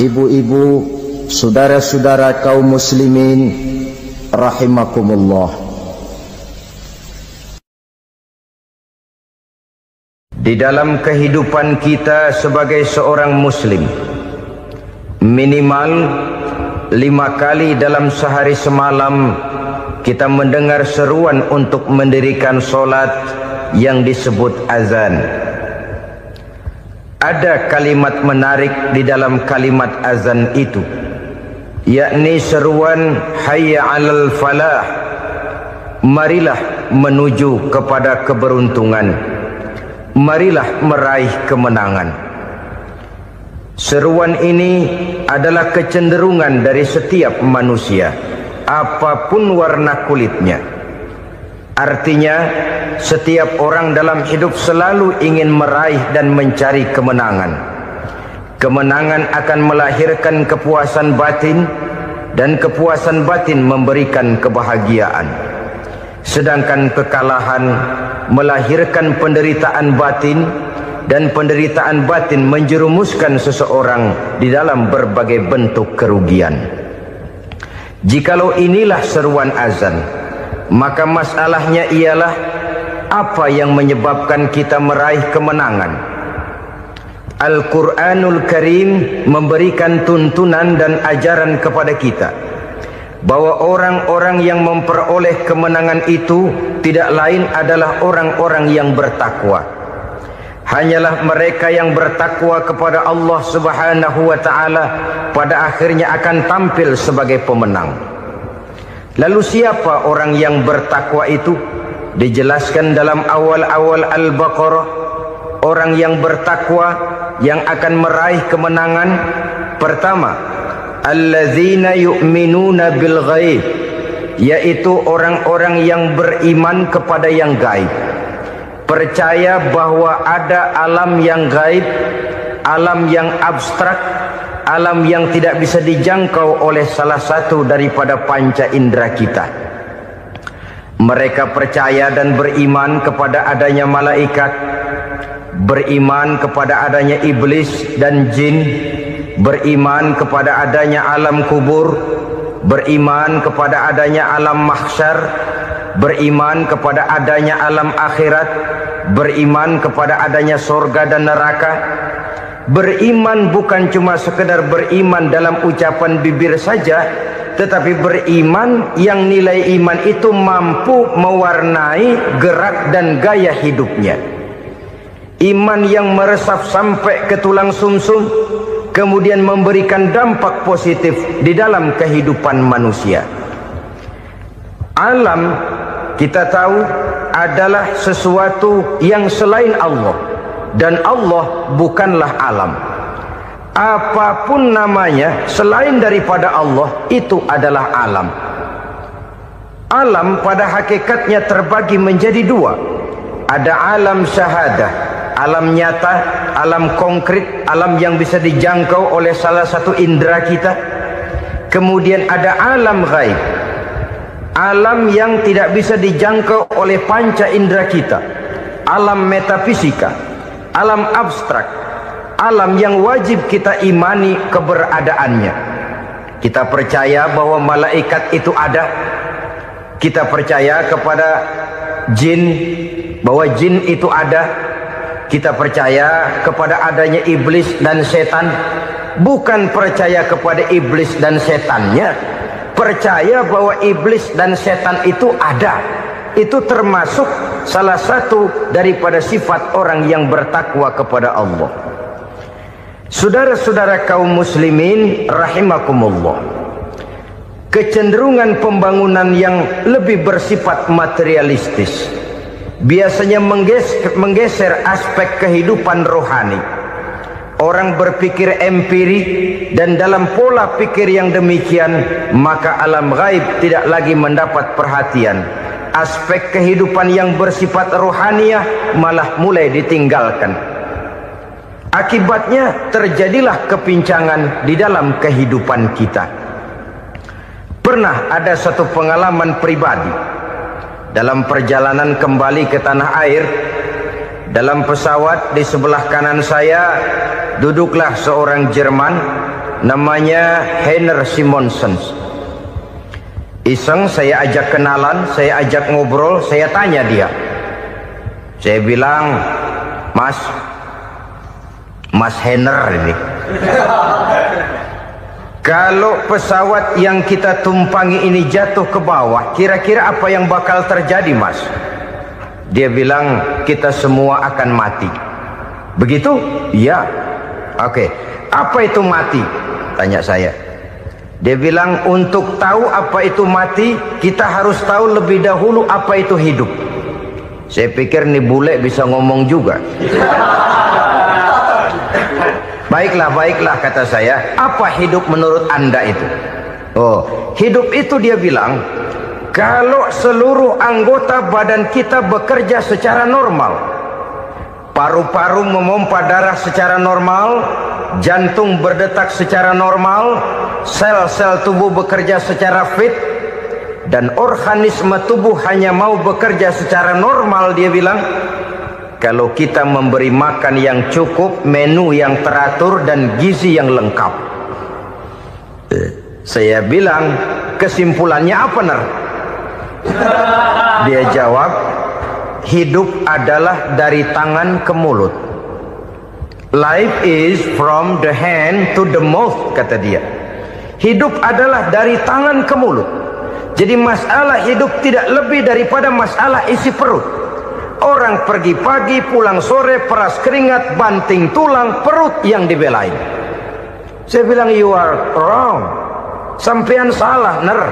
ibu-ibu, saudara-saudara kaum muslimin rahimakumullah. Di dalam kehidupan kita sebagai seorang muslim, minimal 5 kali dalam sehari semalam kita mendengar seruan untuk mendirikan solat yang disebut azan. Ada kalimat menarik di dalam kalimat azan itu, yakni seruan hayya 'alal falah, marilah menuju kepada keberuntungan, marilah meraih kemenangan. Seruan ini adalah kecenderungan dari setiap manusia, apapun warna kulitnya. Artinya, setiap orang dalam hidup selalu ingin meraih dan mencari kemenangan. Kemenangan akan melahirkan kepuasan batin, dan kepuasan batin memberikan kebahagiaan. Sedangkan kekalahan melahirkan penderitaan batin, dan penderitaan batin menjerumuskan seseorang di dalam berbagai bentuk kerugian. Jikalau inilah seruan azan, maka masalahnya ialah apa yang menyebabkan kita meraih kemenangan. Al-Quranul Karim memberikan tuntunan dan ajaran kepada kita bahwa orang-orang yang memperoleh kemenangan itu tidak lain adalah orang-orang yang bertakwa. Hanyalah mereka yang bertakwa kepada Allah Subhanahu wa ta'ala pada akhirnya akan tampil sebagai pemenang. Lalu siapa orang yang bertakwa itu? Dijelaskan dalam awal-awal Al-Baqarah, orang yang bertakwa yang akan meraih kemenangan. Pertama, alladzina yu'minuna bil ghaib, yaitu orang-orang yang beriman kepada yang gaib, percaya bahwa ada alam yang gaib, alam yang abstrak, alam yang tidak bisa dijangkau oleh salah satu daripada panca indera kita. Mereka percaya dan beriman kepada adanya malaikat, beriman kepada adanya iblis dan jin, beriman kepada adanya alam kubur, beriman kepada adanya alam mahsyar, beriman kepada adanya alam akhirat, beriman kepada adanya surga dan neraka. Beriman bukan cuma sekedar beriman dalam ucapan bibir saja, tetapi beriman yang nilai iman itu mampu mewarnai gerak dan gaya hidupnya. Iman yang meresap sampai ke tulang sumsum, kemudian memberikan dampak positif di dalam kehidupan manusia. Alam, kita tahu, adalah sesuatu yang selain Allah, dan Allah bukanlah alam. Apapun namanya selain daripada Allah, itu adalah alam. Alam pada hakikatnya terbagi menjadi dua. Ada alam syahadah, alam nyata, alam konkret, alam yang bisa dijangkau oleh salah satu indera kita. Kemudian ada alam ghaib, alam yang tidak bisa dijangkau oleh panca indera kita, alam metafisika, alam abstrak, alam yang wajib kita imani keberadaannya. Kita percaya bahwa malaikat itu ada, kita percaya kepada jin, bahwa jin itu ada, kita percaya kepada adanya iblis dan setan. Bukan percaya kepada iblis dan setannya, percaya bahwa iblis dan setan itu ada. Itu termasuk salah satu daripada sifat orang yang bertakwa kepada Allah. Saudara-saudara kaum muslimin rahimakumullah, kecenderungan pembangunan yang lebih bersifat materialistis biasanya menggeser aspek kehidupan rohani. Orang berpikir empiri, dan dalam pola pikir yang demikian, maka alam gaib tidak lagi mendapat perhatian. Aspek kehidupan yang bersifat rohaniah malah mulai ditinggalkan. Akibatnya terjadilah kepincangan di dalam kehidupan kita. Pernah ada satu pengalaman pribadi dalam perjalanan kembali ke tanah air. Dalam pesawat di sebelah kanan saya duduklah seorang Jerman namanya Heiner Simonsen. Iseng saya ajak kenalan, saya ajak ngobrol, saya tanya dia. Saya bilang, Mas Heiner ini, kalau pesawat yang kita tumpangi ini jatuh ke bawah, kira-kira apa yang bakal terjadi, Mas? Dia bilang, kita semua akan mati. Begitu? Iya. Oke. Apa itu mati? Tanya saya. Dia bilang, untuk tahu apa itu mati, kita harus tahu lebih dahulu apa itu hidup. Saya pikir nih bule bisa ngomong juga. Baiklah kata saya. Apa hidup menurut Anda itu? Oh, hidup itu dia bilang, kalau seluruh anggota badan kita bekerja secara normal. Paru-paru memompa darah secara normal, jantung berdetak secara normal, sel-sel tubuh bekerja secara fit, dan organisme tubuh hanya mau bekerja secara normal. Dia bilang, kalau kita memberi makan yang cukup, menu yang teratur, dan gizi yang lengkap. Saya bilang, kesimpulannya apa, Ner? Dia jawab, hidup adalah dari tangan ke mulut. Life is from the hand to the mouth, kata dia. Hidup adalah dari tangan ke mulut. Jadi masalah hidup tidak lebih daripada masalah isi perut. Orang pergi pagi, pulang sore, peras keringat, banting tulang, perut yang dibelain. Saya bilang, you are wrong. Sampean salah, Ner.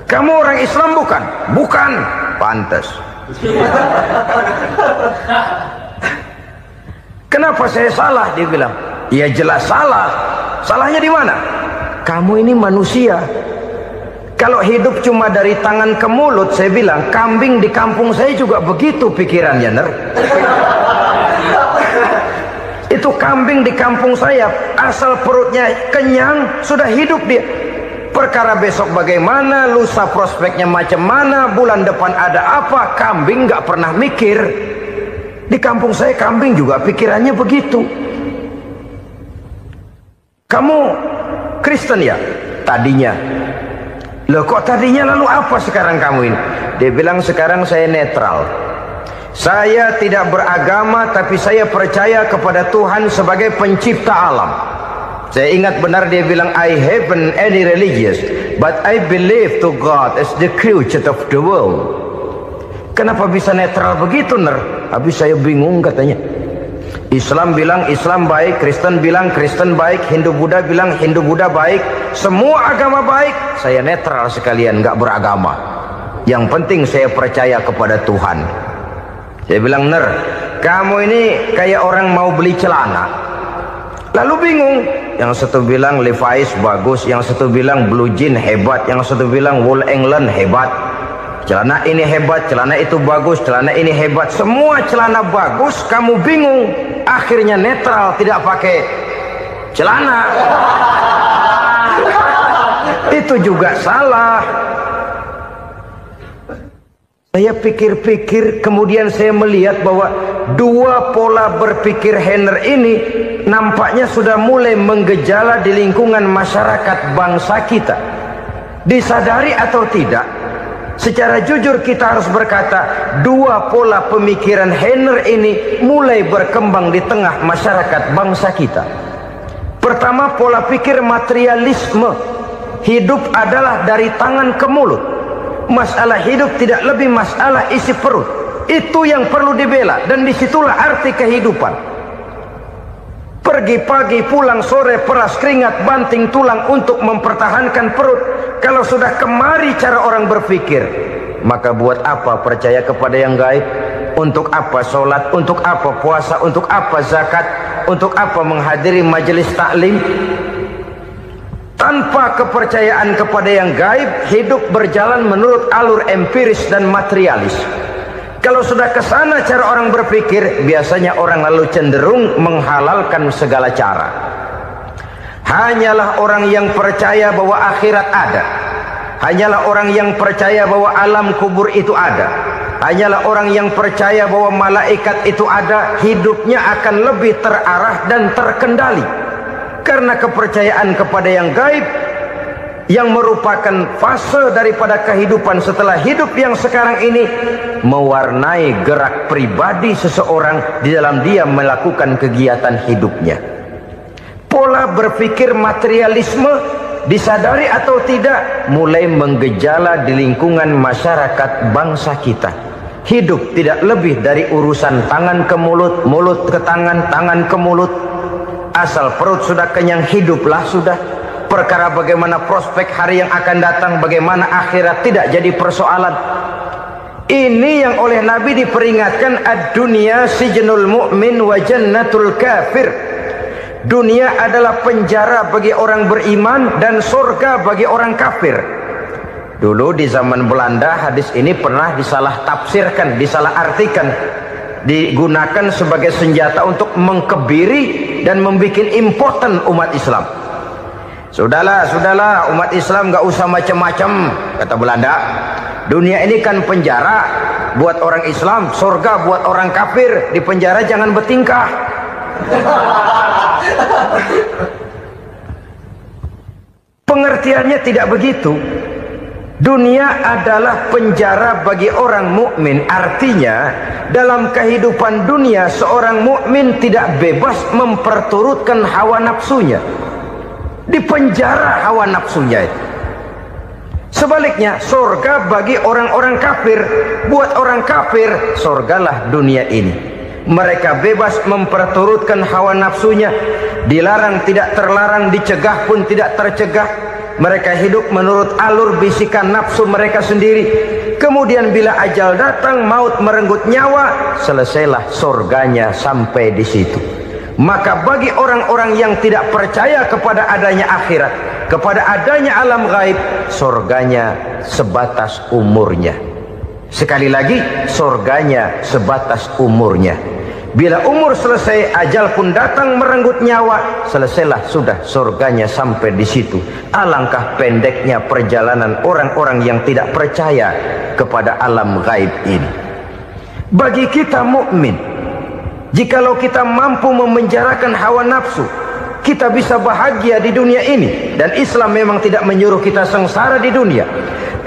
Kamu orang Islam bukan? Bukan. Pantas. Kenapa saya salah? Dia bilang, ya jelas salah. Salahnya di mana? Kamu ini manusia. Kalau hidup cuma dari tangan ke mulut, saya bilang, kambing di kampung saya juga begitu pikirannya, Ner. Itu kambing di kampung saya, asal perutnya kenyang, sudah hidup dia. Perkara besok bagaimana, lusa prospeknya macam mana, bulan depan ada apa, kambing nggak pernah mikir. Di kampung saya kambing juga pikirannya begitu. Kamu Kristen ya? Tadinya. Loh kok tadinya, lalu apa sekarang kamu ini? Dia bilang, sekarang saya netral. Saya tidak beragama, tapi saya percaya kepada Tuhan sebagai pencipta alam. Saya ingat benar dia bilang, I haven't any religious, but I believe to God as the creator of the world. Kenapa bisa netral begitu, Ner? Habis saya bingung katanya. Islam bilang Islam baik, Kristen bilang Kristen baik, Hindu Buddha bilang Hindu Buddha baik, semua agama baik. Saya netral sekalian, nggak beragama. Yang penting saya percaya kepada Tuhan. Saya bilang, Ner, kamu ini kayak orang mau beli celana, lalu bingung. Yang satu bilang Levi's bagus, yang satu bilang Blue Jean hebat, yang satu bilang Wool England hebat. Celana ini hebat, celana itu bagus, celana ini hebat. Semua celana bagus, kamu bingung. Akhirnya netral, tidak pakai celana. Itu juga salah. Saya pikir-pikir, kemudian saya melihat bahwa dua pola berpikir Heiner ini nampaknya sudah mulai menggejala di lingkungan masyarakat bangsa kita. Disadari atau tidak, secara jujur kita harus berkata, dua pola pemikiran Heiner ini mulai berkembang di tengah masyarakat bangsa kita. Pertama, pola pikir materialisme. Hidup adalah dari tangan ke mulut. Masalah hidup tidak lebih masalah isi perut. Itu yang perlu dibela, dan disitulah arti kehidupan. Pergi pagi, pulang sore, peras keringat, banting tulang untuk mempertahankan perut. Kalau sudah kemari cara orang berpikir, maka buat apa percaya kepada yang gaib? Untuk apa sholat? Untuk apa puasa? Untuk apa zakat? Untuk apa menghadiri majelis taklim? Tanpa kepercayaan kepada yang gaib, hidup berjalan menurut alur empiris dan materialis. Kalau sudah ke sana cara orang berpikir, biasanya orang lalu cenderung menghalalkan segala cara. Hanyalah orang yang percaya bahwa akhirat ada, hanyalah orang yang percaya bahwa alam kubur itu ada, hanyalah orang yang percaya bahwa malaikat itu ada, hidupnya akan lebih terarah dan terkendali. Karena kepercayaan kepada yang gaib, yang merupakan fase daripada kehidupan setelah hidup yang sekarang ini, mewarnai gerak pribadi seseorang di dalam dia melakukan kegiatan hidupnya. Pola berpikir materialisme, disadari atau tidak, mulai menggejala di lingkungan masyarakat bangsa kita. Hidup tidak lebih dari urusan tangan ke mulut, mulut ke tangan, tangan ke mulut. Asal perut sudah kenyang, hiduplah sudah. Perkara bagaimana prospek hari yang akan datang, bagaimana akhirat, tidak jadi persoalan. Ini yang oleh Nabi diperingatkan, ad-dunya sijnul mu'min wa jannatul kafir. Dunia adalah penjara bagi orang beriman dan surga bagi orang kafir. Dulu di zaman Belanda hadis ini pernah disalah tafsirkan, disalah artikan, digunakan sebagai senjata untuk mengkebiri dan membuat impoten umat Islam. Sudahlah umat Islam gak usah macam-macam, kata Belanda. Dunia ini kan penjara buat orang Islam, surga buat orang kafir. Di penjara jangan bertingkah. Pengertiannya tidak begitu. Dunia adalah penjara bagi orang mukmin. Artinya dalam kehidupan dunia seorang mukmin tidak bebas memperturutkan hawa nafsunya. Di penjara hawa nafsunya itu. Sebaliknya surga bagi orang-orang kafir. Buat orang kafir surgalah dunia ini. Mereka bebas memperturutkan hawa nafsunya. Dilarang tidak terlarang, dicegah pun tidak tercegah. Mereka hidup menurut alur bisikan nafsu mereka sendiri. Kemudian bila ajal datang, maut merenggut nyawa, selesailah surganya sampai di situ. Maka bagi orang-orang yang tidak percaya kepada adanya akhirat, kepada adanya alam gaib, surganya sebatas umurnya. Sekali lagi, surganya sebatas umurnya. Bila umur selesai, ajal pun datang merenggut nyawa, selesailah sudah surganya sampai di situ. Alangkah pendeknya perjalanan orang-orang yang tidak percaya kepada alam gaib ini. Bagi kita mukmin, jikalau kita mampu memenjarakan hawa nafsu, kita bisa bahagia di dunia ini. Dan Islam memang tidak menyuruh kita sengsara di dunia.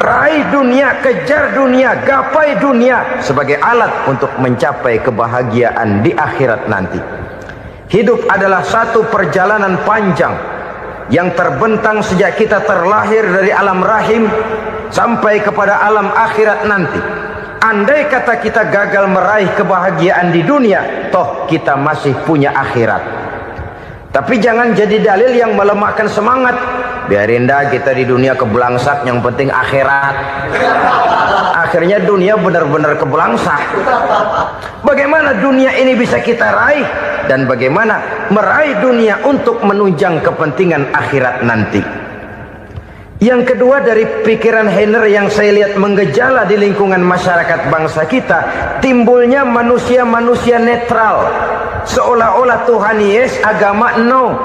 Raih dunia, kejar dunia, gapai dunia sebagai alat untuk mencapai kebahagiaan di akhirat nanti. Hidup adalah satu perjalanan panjang yang terbentang sejak kita terlahir dari alam rahim sampai kepada alam akhirat nanti. Andai kata kita gagal meraih kebahagiaan di dunia, toh kita masih punya akhirat. Tapi jangan jadi dalil yang melemahkan semangat. Biarin dah kita di dunia kebelangsak, yang penting akhirat. Akhirnya dunia benar-benar kebelangsak. Bagaimana dunia ini bisa kita raih, dan bagaimana meraih dunia untuk menunjang kepentingan akhirat nanti. Yang kedua, dari pikiran Heiner yang saya lihat menggejala di lingkungan masyarakat bangsa kita, timbulnya manusia-manusia netral. Seolah-olah Tuhan yes, agama no.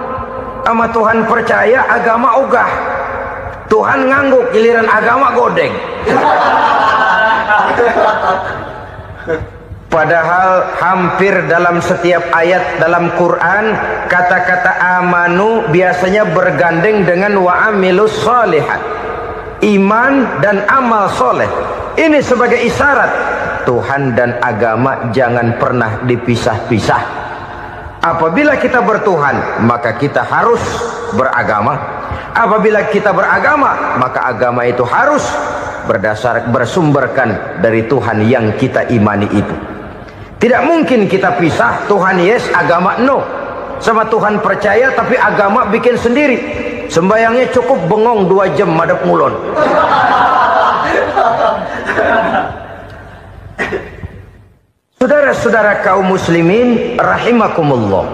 Sama Tuhan percaya, agama ogah. Tuhan ngangguk, giliran agama godeng. Padahal hampir dalam setiap ayat dalam Quran, kata-kata amanu biasanya bergandeng dengan wa amilus sholihat. Iman dan amal soleh. Ini sebagai isyarat Tuhan dan agama jangan pernah dipisah-pisah. Apabila kita bertuhan, maka kita harus beragama. Apabila kita beragama, maka agama itu harus bersumberkan dari Tuhan yang kita imani itu. Tidak mungkin kita pisah, Tuhan yes, agama no. Sama Tuhan percaya tapi agama bikin sendiri. Sembayangnya cukup bengong 2 jam madep ngulon. Saudara-saudara kaum muslimin rahimakumullah.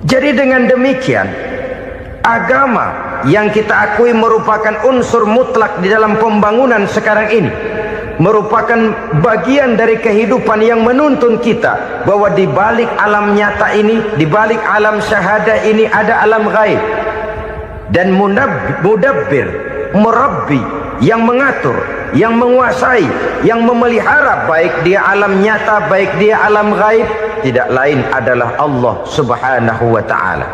Jadi dengan demikian, agama yang kita akui merupakan unsur mutlak di dalam pembangunan sekarang ini, merupakan bagian dari kehidupan yang menuntun kita bahwa di balik alam nyata ini, di balik alam syahadah ini ada alam gaib. Dan mudabbir, murabbi yang mengatur, yang menguasai, yang memelihara, baik dia alam nyata, baik dia alam gaib, tidak lain adalah Allah Subhanahu wa ta'ala.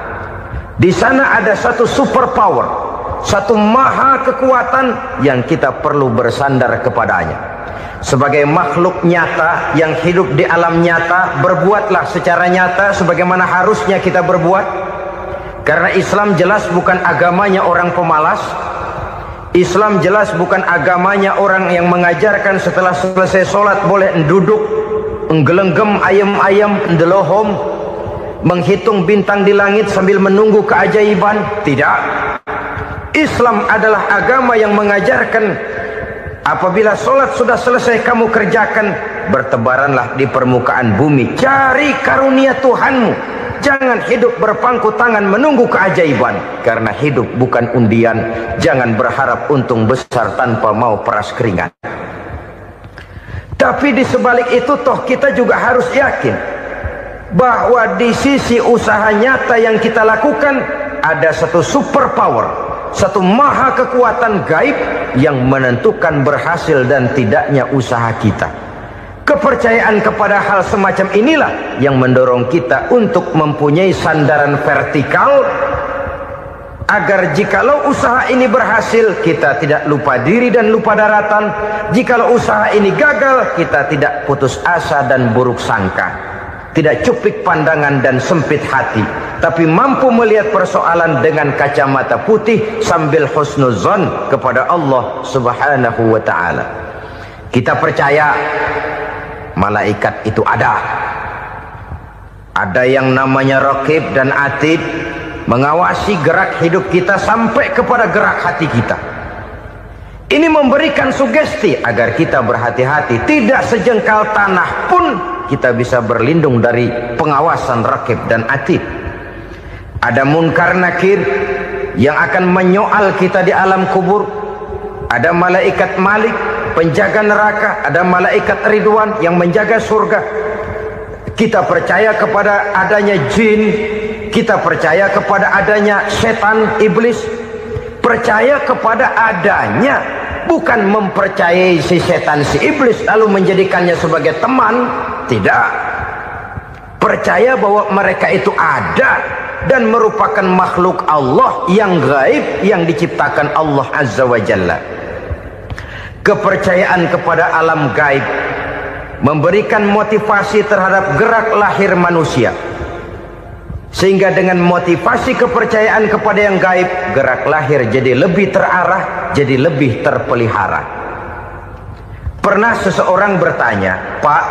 Di sana ada satu super power, satu maha kekuatan yang kita perlu bersandar kepadanya. Sebagai makhluk nyata yang hidup di alam nyata, berbuatlah secara nyata sebagaimana harusnya kita berbuat. Karena Islam jelas bukan agamanya orang pemalas. Islam jelas bukan agamanya orang yang mengajarkan setelah selesai sholat boleh duduk, nggelenggem ayam-ayam, ndelohom, menghitung bintang di langit sambil menunggu keajaiban. Tidak. Islam adalah agama yang mengajarkan apabila sholat sudah selesai kamu kerjakan, bertebaranlah di permukaan bumi, cari karunia Tuhanmu. Jangan hidup berpangku tangan menunggu keajaiban, karena hidup bukan undian. Jangan berharap untung besar tanpa mau peras keringat. Tapi di sebalik itu toh kita juga harus yakin bahwa di sisi usaha nyata yang kita lakukan ada satu super power, satu maha kekuatan gaib yang menentukan berhasil dan tidaknya usaha kita. Kepercayaan kepada hal semacam inilah yang mendorong kita untuk mempunyai sandaran vertikal, agar jikalau usaha ini berhasil, kita tidak lupa diri dan lupa daratan. Jikalau usaha ini gagal, kita tidak putus asa dan buruk sangka, tidak cupik pandangan dan sempit hati, tapi mampu melihat persoalan dengan kacamata putih sambil husnuzon kepada Allah Subhanahu wa ta'ala. Kita percaya malaikat itu ada. Ada yang namanya Raqib dan Atid, mengawasi gerak hidup kita sampai kepada gerak hati kita. Ini memberikan sugesti agar kita berhati-hati. Tidak sejengkal tanah pun kita bisa berlindung dari pengawasan Raqib dan Atid. Ada Munkar Nakir yang akan menyoal kita di alam kubur. Ada malaikat Malik, penjaga neraka. Ada malaikat Ridwan yang menjaga surga. Kita percaya kepada adanya jin, kita percaya kepada adanya setan, iblis. Percaya kepada adanya, bukan mempercayai si setan, si iblis lalu menjadikannya sebagai teman. Tidak. Percaya bahwa mereka itu ada dan merupakan makhluk Allah yang gaib, yang diciptakan Allah Azza wa Jalla. Kepercayaan kepada alam gaib memberikan motivasi terhadap gerak lahir manusia, sehingga dengan motivasi kepercayaan kepada yang gaib, gerak lahir jadi lebih terarah, jadi lebih terpelihara. Pernah seseorang bertanya, "Pak,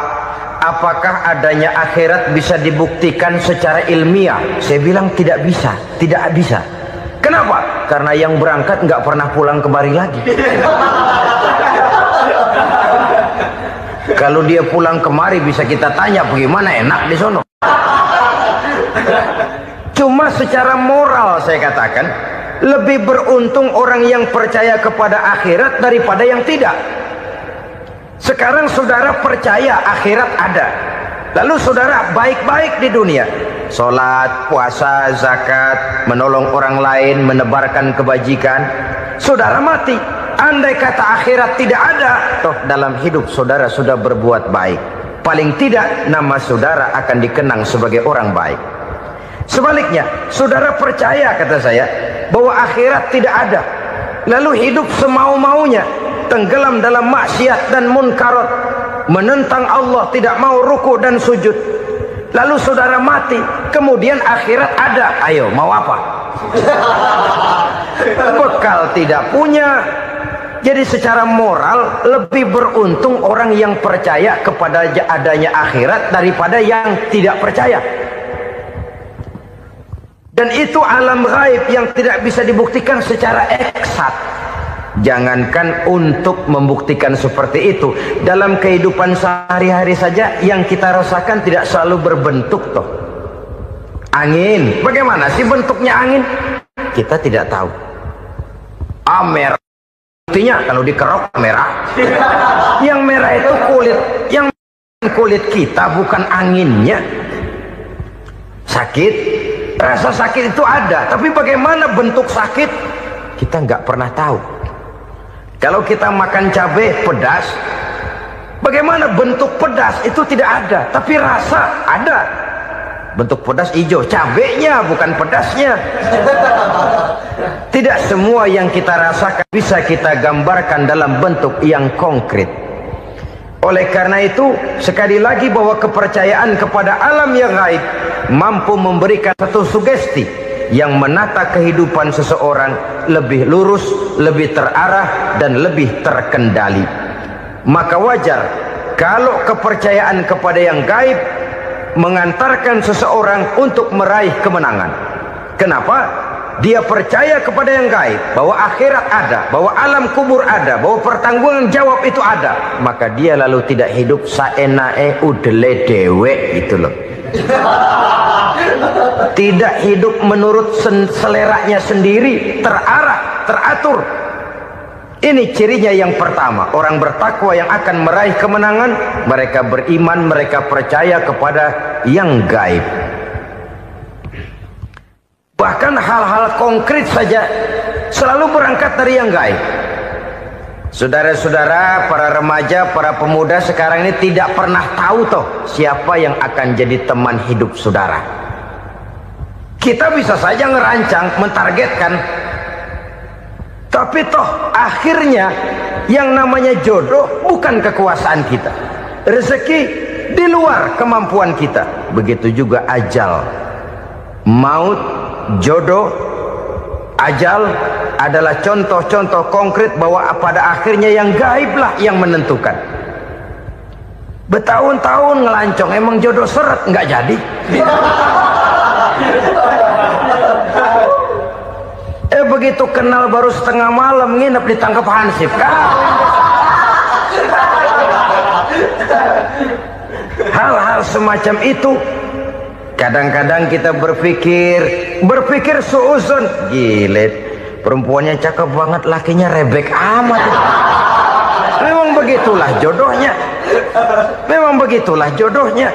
apakah adanya akhirat bisa dibuktikan secara ilmiah?" Saya bilang tidak bisa, tidak bisa. Kenapa? Karena yang berangkat nggak pernah pulang kembali lagi. Kalau dia pulang kemari bisa kita tanya bagaimana enak di sono. Cuma secara moral saya katakan, lebih beruntung orang yang percaya kepada akhirat daripada yang tidak. Sekarang saudara percaya akhirat ada, lalu saudara baik-baik di dunia, sholat, puasa, zakat, menolong orang lain, menebarkan kebajikan. Saudara mati, andai kata akhirat tidak ada, toh dalam hidup saudara sudah berbuat baik. Paling tidak nama saudara akan dikenang sebagai orang baik. Sebaliknya, saudara percaya, kata saya, bahwa akhirat tidak ada, lalu hidup semau-maunya, tenggelam dalam maksiat dan munkarat, menentang Allah, tidak mau ruku dan sujud. Lalu saudara mati, kemudian akhirat ada, ayo mau apa? Bekal tidak punya. Jadi secara moral lebih beruntung orang yang percaya kepada adanya akhirat daripada yang tidak percaya. Dan itu alam gaib yang tidak bisa dibuktikan secara eksat. Jangankan untuk membuktikan seperti itu, dalam kehidupan sehari-hari saja yang kita rasakan tidak selalu berbentuk toh. Angin, bagaimana sih bentuknya angin? Kita tidak tahu. Merah, buktinya kalau dikerok merah. Yang merah itu kulit, yang kulit kita bukan anginnya. Sakit, rasa sakit itu ada, tapi bagaimana bentuk sakit kita nggak pernah tahu. Kalau kita makan cabai pedas, bagaimana bentuk pedas itu tidak ada, tapi rasa ada. Bentuk pedas hijau, cabenya bukan pedasnya. Tidak semua yang kita rasakan bisa kita gambarkan dalam bentuk yang konkret. Oleh karena itu, sekali lagi bahwa kepercayaan kepada alam yang gaib mampu memberikan satu sugesti yang menata kehidupan seseorang lebih lurus, lebih terarah, dan lebih terkendali. Maka wajar kalau kepercayaan kepada yang gaib mengantarkan seseorang untuk meraih kemenangan. Kenapa? Dia percaya kepada yang gaib, bahwa akhirat ada, bahwa alam kubur ada, bahwa pertanggungan jawab itu ada. Maka dia lalu tidak hidup saenae udele dewe gitu loh. Tidak hidup menurut seleranya sendiri, terarah, teratur. Ini cirinya yang pertama. Orang bertakwa yang akan meraih kemenangan, mereka beriman, mereka percaya kepada yang gaib. Bahkan hal-hal konkret saja selalu berangkat dari yang gaib. Saudara-saudara, para remaja, para pemuda sekarang ini tidak pernah tahu toh siapa yang akan jadi teman hidup saudara. Kita bisa saja ngerancang, mentargetkan, tapi toh akhirnya yang namanya jodoh bukan kekuasaan kita. Rezeki di luar kemampuan kita. Begitu juga ajal. Maut, jodoh, ajal adalah contoh-contoh konkret bahwa pada akhirnya yang gaiblah yang menentukan. Bertahun-tahun ngelancong, emang jodoh seret, nggak jadi. Begitu kenal baru setengah malam nginep ditangkap hansip kan. Hal-hal semacam itu kadang-kadang kita berpikir suuzon, gilet, perempuannya cakep banget, lakinya rebek amat. Memang begitulah jodohnya. Memang begitulah jodohnya.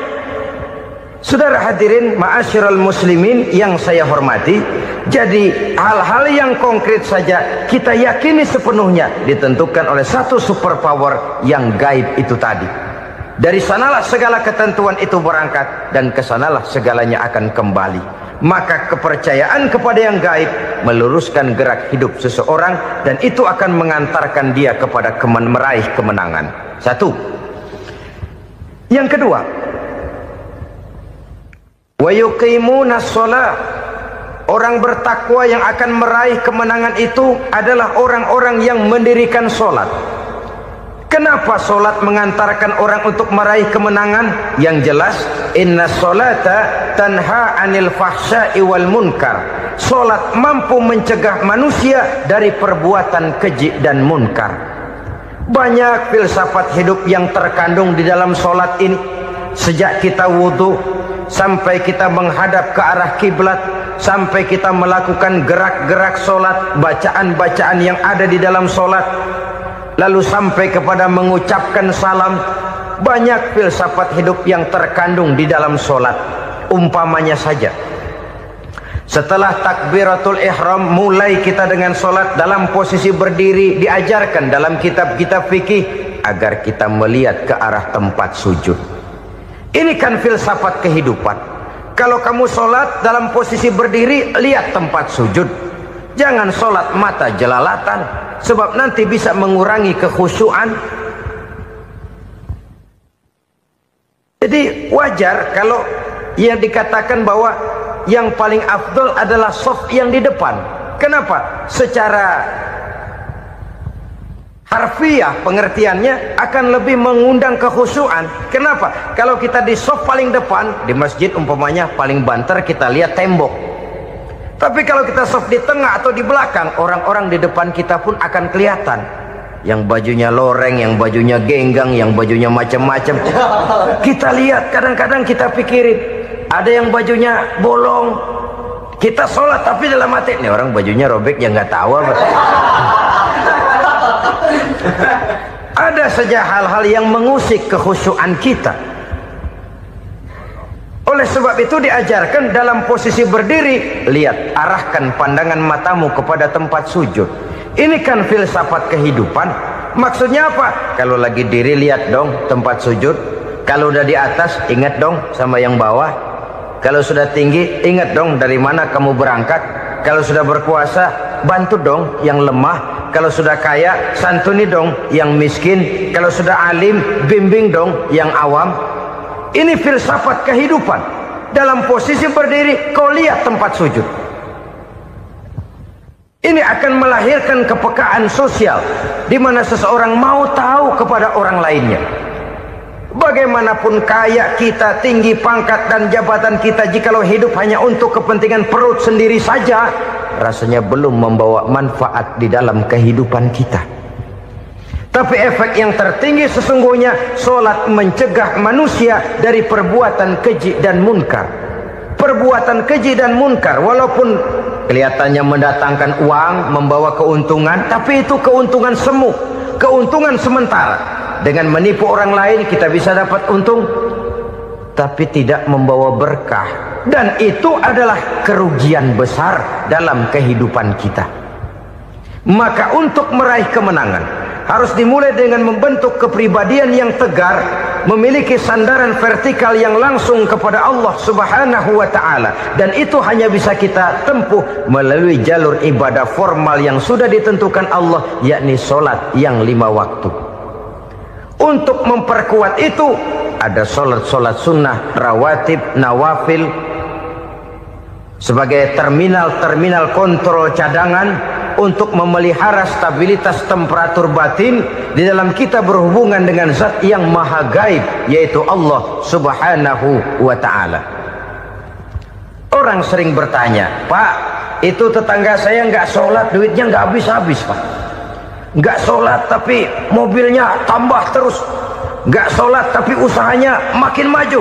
Saudara hadirin ma'asyiral muslimin yang saya hormati, jadi hal-hal yang konkret saja kita yakini sepenuhnya ditentukan oleh satu superpower yang gaib itu tadi. Dari sanalah segala ketentuan itu berangkat dan kesanalah segalanya akan kembali. Maka kepercayaan kepada yang gaib meluruskan gerak hidup seseorang dan itu akan mengantarkan dia kepada meraih kemenangan. Satu. Yang kedua, wa yuqimuna shalah. Orang bertakwa yang akan meraih kemenangan itu adalah orang-orang yang mendirikan sholat. Kenapa sholat mengantarkan orang untuk meraih kemenangan? Yang jelas, inna sholata tanha anil fahsya'i wal munkar. Sholat mampu mencegah manusia dari perbuatan keji dan munkar. Banyak filsafat hidup yang terkandung di dalam sholat ini. Sejak kita wudhu sampai kita menghadap ke arah kiblat, sampai kita melakukan gerak-gerak sholat, bacaan-bacaan yang ada di dalam sholat, lalu sampai kepada mengucapkan salam. Banyak filsafat hidup yang terkandung di dalam sholat. Umpamanya saja, setelah takbiratul ihram mulai kita dengan sholat dalam posisi berdiri, diajarkan dalam kitab-kitab fikih agar kita melihat ke arah tempat sujud. Ini kan filsafat kehidupan. Kalau kamu sholat dalam posisi berdiri, lihat tempat sujud. Jangan sholat mata jelalatan, sebab nanti bisa mengurangi kekhusyuan. Jadi wajar kalau yang dikatakan bahwa yang paling afdol adalah shaf yang di depan. Kenapa? Secara harfiah pengertiannya akan lebih mengundang kekhusyuan. Kenapa? Kalau kita di shaf paling depan di masjid umpamanya paling banter kita lihat tembok. Tapi kalau kita shaf di tengah atau di belakang, orang-orang di depan kita pun akan kelihatan. Yang bajunya loreng, yang bajunya genggang, yang bajunya macam-macam. Kita lihat, kadang-kadang kita pikirin, ada yang bajunya bolong. Kita sholat tapi dalam hati, nih orang bajunya robek yang nggak tahu apa. Ada saja hal-hal yang mengusik kekhusyuan kita. Oleh sebab itu diajarkan dalam posisi berdiri, lihat, arahkan pandangan matamu kepada tempat sujud. Ini kan filsafat kehidupan. Maksudnya apa? Kalau lagi diri lihat dong tempat sujud. Kalau udah di atas ingat dong sama yang bawah. Kalau sudah tinggi ingat dong dari mana kamu berangkat. Kalau sudah berkuasa bantu dong yang lemah. Kalau sudah kaya santuni dong yang miskin. Kalau sudah alim bimbing dong yang awam. Ini filsafat kehidupan. Dalam posisi berdiri kau lihat tempat sujud. Ini akan melahirkan kepekaan sosial di mana seseorang mau tahu kepada orang lainnya. Bagaimanapun kaya kita, tinggi pangkat dan jabatan kita, jikalau hidup hanya untuk kepentingan perut sendiri saja, rasanya belum membawa manfaat di dalam kehidupan kita. Tapi efek yang tertinggi sesungguhnya, solat mencegah manusia dari perbuatan keji dan munkar. Perbuatan keji dan munkar walaupun kelihatannya mendatangkan uang, membawa keuntungan, tapi itu keuntungan semu, keuntungan sementara. Dengan menipu orang lain kita bisa dapat untung, tapi tidak membawa berkah. Dan itu adalah kerugian besar dalam kehidupan kita. Maka untuk meraih kemenangan harus dimulai dengan membentuk kepribadian yang tegar, memiliki sandaran vertikal yang langsung kepada Allah Subhanahu wa ta'ala. Dan itu hanya bisa kita tempuh melalui jalur ibadah formal yang sudah ditentukan Allah, yakni solat yang 5 waktu. Untuk memperkuat itu ada solat-solat sunnah, rawatib, nawafil sebagai terminal-terminal kontrol cadangan untuk memelihara stabilitas temperatur batin di dalam kita berhubungan dengan zat yang maha gaib, yaitu Allah Subhanahu wa ta'ala. Orang sering bertanya, Pak, itu tetangga saya nggak sholat, duitnya nggak habis-habis, Pak. Nggak sholat tapi mobilnya tambah terus. Nggak sholat tapi usahanya makin maju.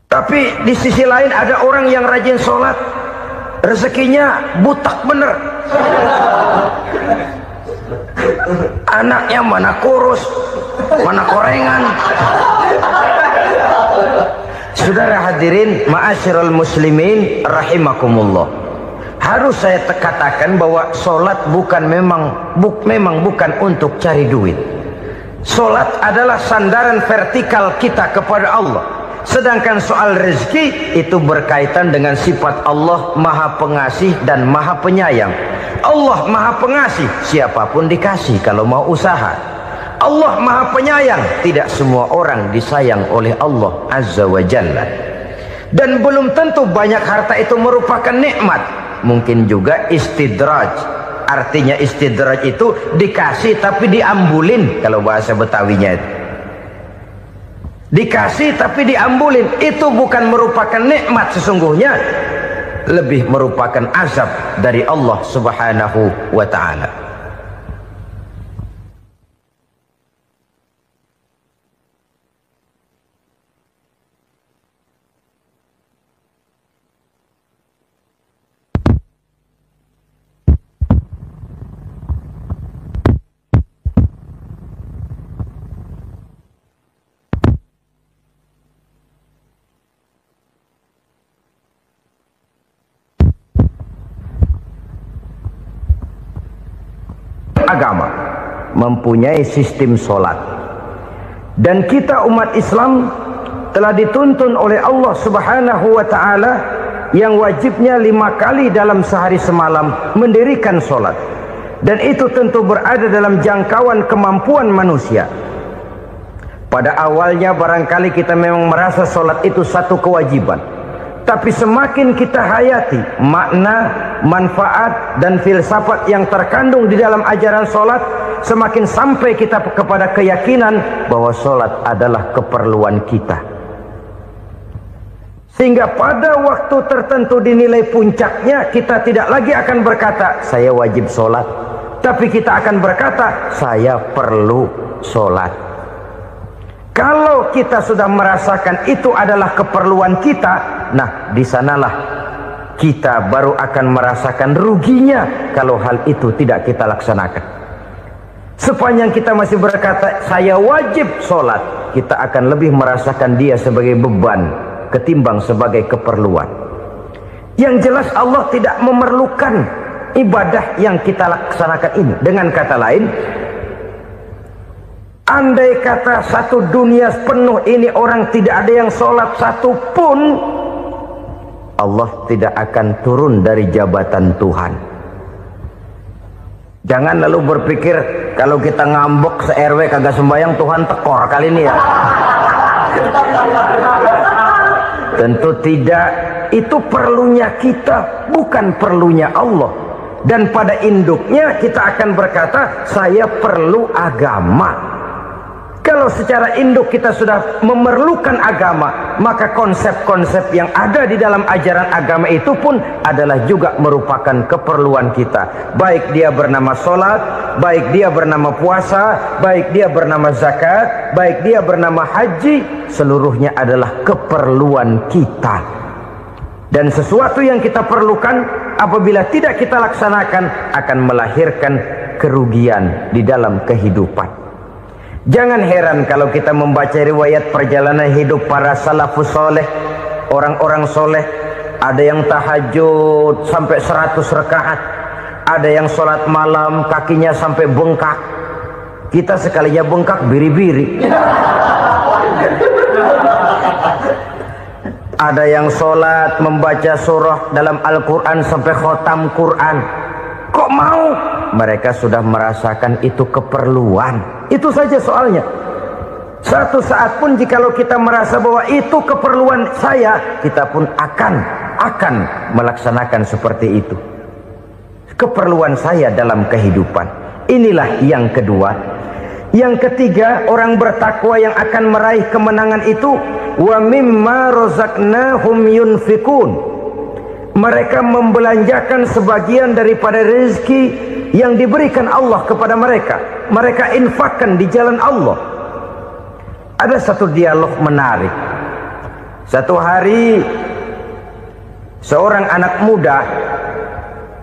Tapi di sisi lain ada orang yang rajin sholat, rezekinya butak bener. Anaknya mana kurus, mana korengan. Saudara hadirin ma'asyiral muslimin rahimakumullah. Harus saya katakan bahwa solat memang bukan untuk cari duit. Solat adalah sandaran vertikal kita kepada Allah. Sedangkan soal rezeki itu berkaitan dengan sifat Allah maha pengasih dan maha penyayang. Allah maha pengasih, siapapun dikasih kalau mau usaha. Allah maha penyayang, tidak semua orang disayang oleh Allah Azza wa Jalla. Dan belum tentu banyak harta itu merupakan nikmat. Mungkin juga istidraj. Artinya istidraj itu dikasih tapi diambulin, kalau bahasa Betawinya itu. Dikasih tapi diambulin, itu bukan merupakan nikmat sesungguhnya, lebih merupakan azab dari Allah Subhanahu wa ta'ala. Agama mempunyai sistem solat, dan kita umat Islam telah dituntun oleh Allah Subhanahu wa ta'ala yang wajibnya 5 kali dalam sehari semalam mendirikan solat, dan itu tentu berada dalam jangkauan kemampuan manusia. Pada awalnya barangkali kita memang merasa solat itu satu kewajiban, tapi semakin kita hayati makna, manfaat dan filsafat yang terkandung di dalam ajaran solat, semakin sampai kita kepada keyakinan bahwa solat adalah keperluan kita. Sehingga pada waktu tertentu dinilai puncaknya, kita tidak lagi akan berkata saya wajib solat, tapi kita akan berkata saya perlu solat. Kalau kita sudah merasakan itu adalah keperluan kita, nah di sanalah kita baru akan merasakan ruginya kalau hal itu tidak kita laksanakan. Sepanjang kita masih berkata saya wajib sholat, kita akan lebih merasakan dia sebagai beban ketimbang sebagai keperluan. Yang jelas Allah tidak memerlukan ibadah yang kita laksanakan ini. Dengan kata lain, andai kata satu dunia penuh ini orang tidak ada yang sholat satu pun, Allah tidak akan turun dari jabatan Tuhan. Jangan lalu berpikir kalau kita ngambek se-RW kagak sembahyang Tuhan tekor kali ini ya. Tentu tidak. Itu perlunya kita, bukan perlunya Allah. Dan pada induknya kita akan berkata, saya perlu agama. Kalau secara induk kita sudah memerlukan agama, maka konsep-konsep yang ada di dalam ajaran agama itu pun adalah juga merupakan keperluan kita. Baik dia bernama sholat, baik dia bernama puasa, baik dia bernama zakat, baik dia bernama haji, seluruhnya adalah keperluan kita. Dan sesuatu yang kita perlukan apabila tidak kita laksanakan akan melahirkan kerugian di dalam kehidupan. Jangan heran kalau kita membaca riwayat perjalanan hidup para salafus soleh, orang-orang soleh. Ada yang tahajud sampai 100 rakaat, ada yang sholat malam kakinya sampai bengkak. Kita sekalinya bengkak biri-biri. Ada yang sholat membaca surah dalam Al-Quran sampai khotam Quran. Kok mau? Mereka sudah merasakan itu keperluan. Itu saja soalnya. Satu saat pun jikalau kita merasa bahwa itu keperluan saya, kita pun akan melaksanakan seperti itu. Keperluan saya dalam kehidupan. Inilah yang kedua. Yang ketiga, orang bertakwa yang akan meraih kemenangan itu, wa mimma razaqnahum yunfikun. Mereka membelanjakan sebagian daripada rezeki yang diberikan Allah kepada mereka. Mereka infakkan di jalan Allah. Ada satu dialog menarik. Satu hari seorang anak muda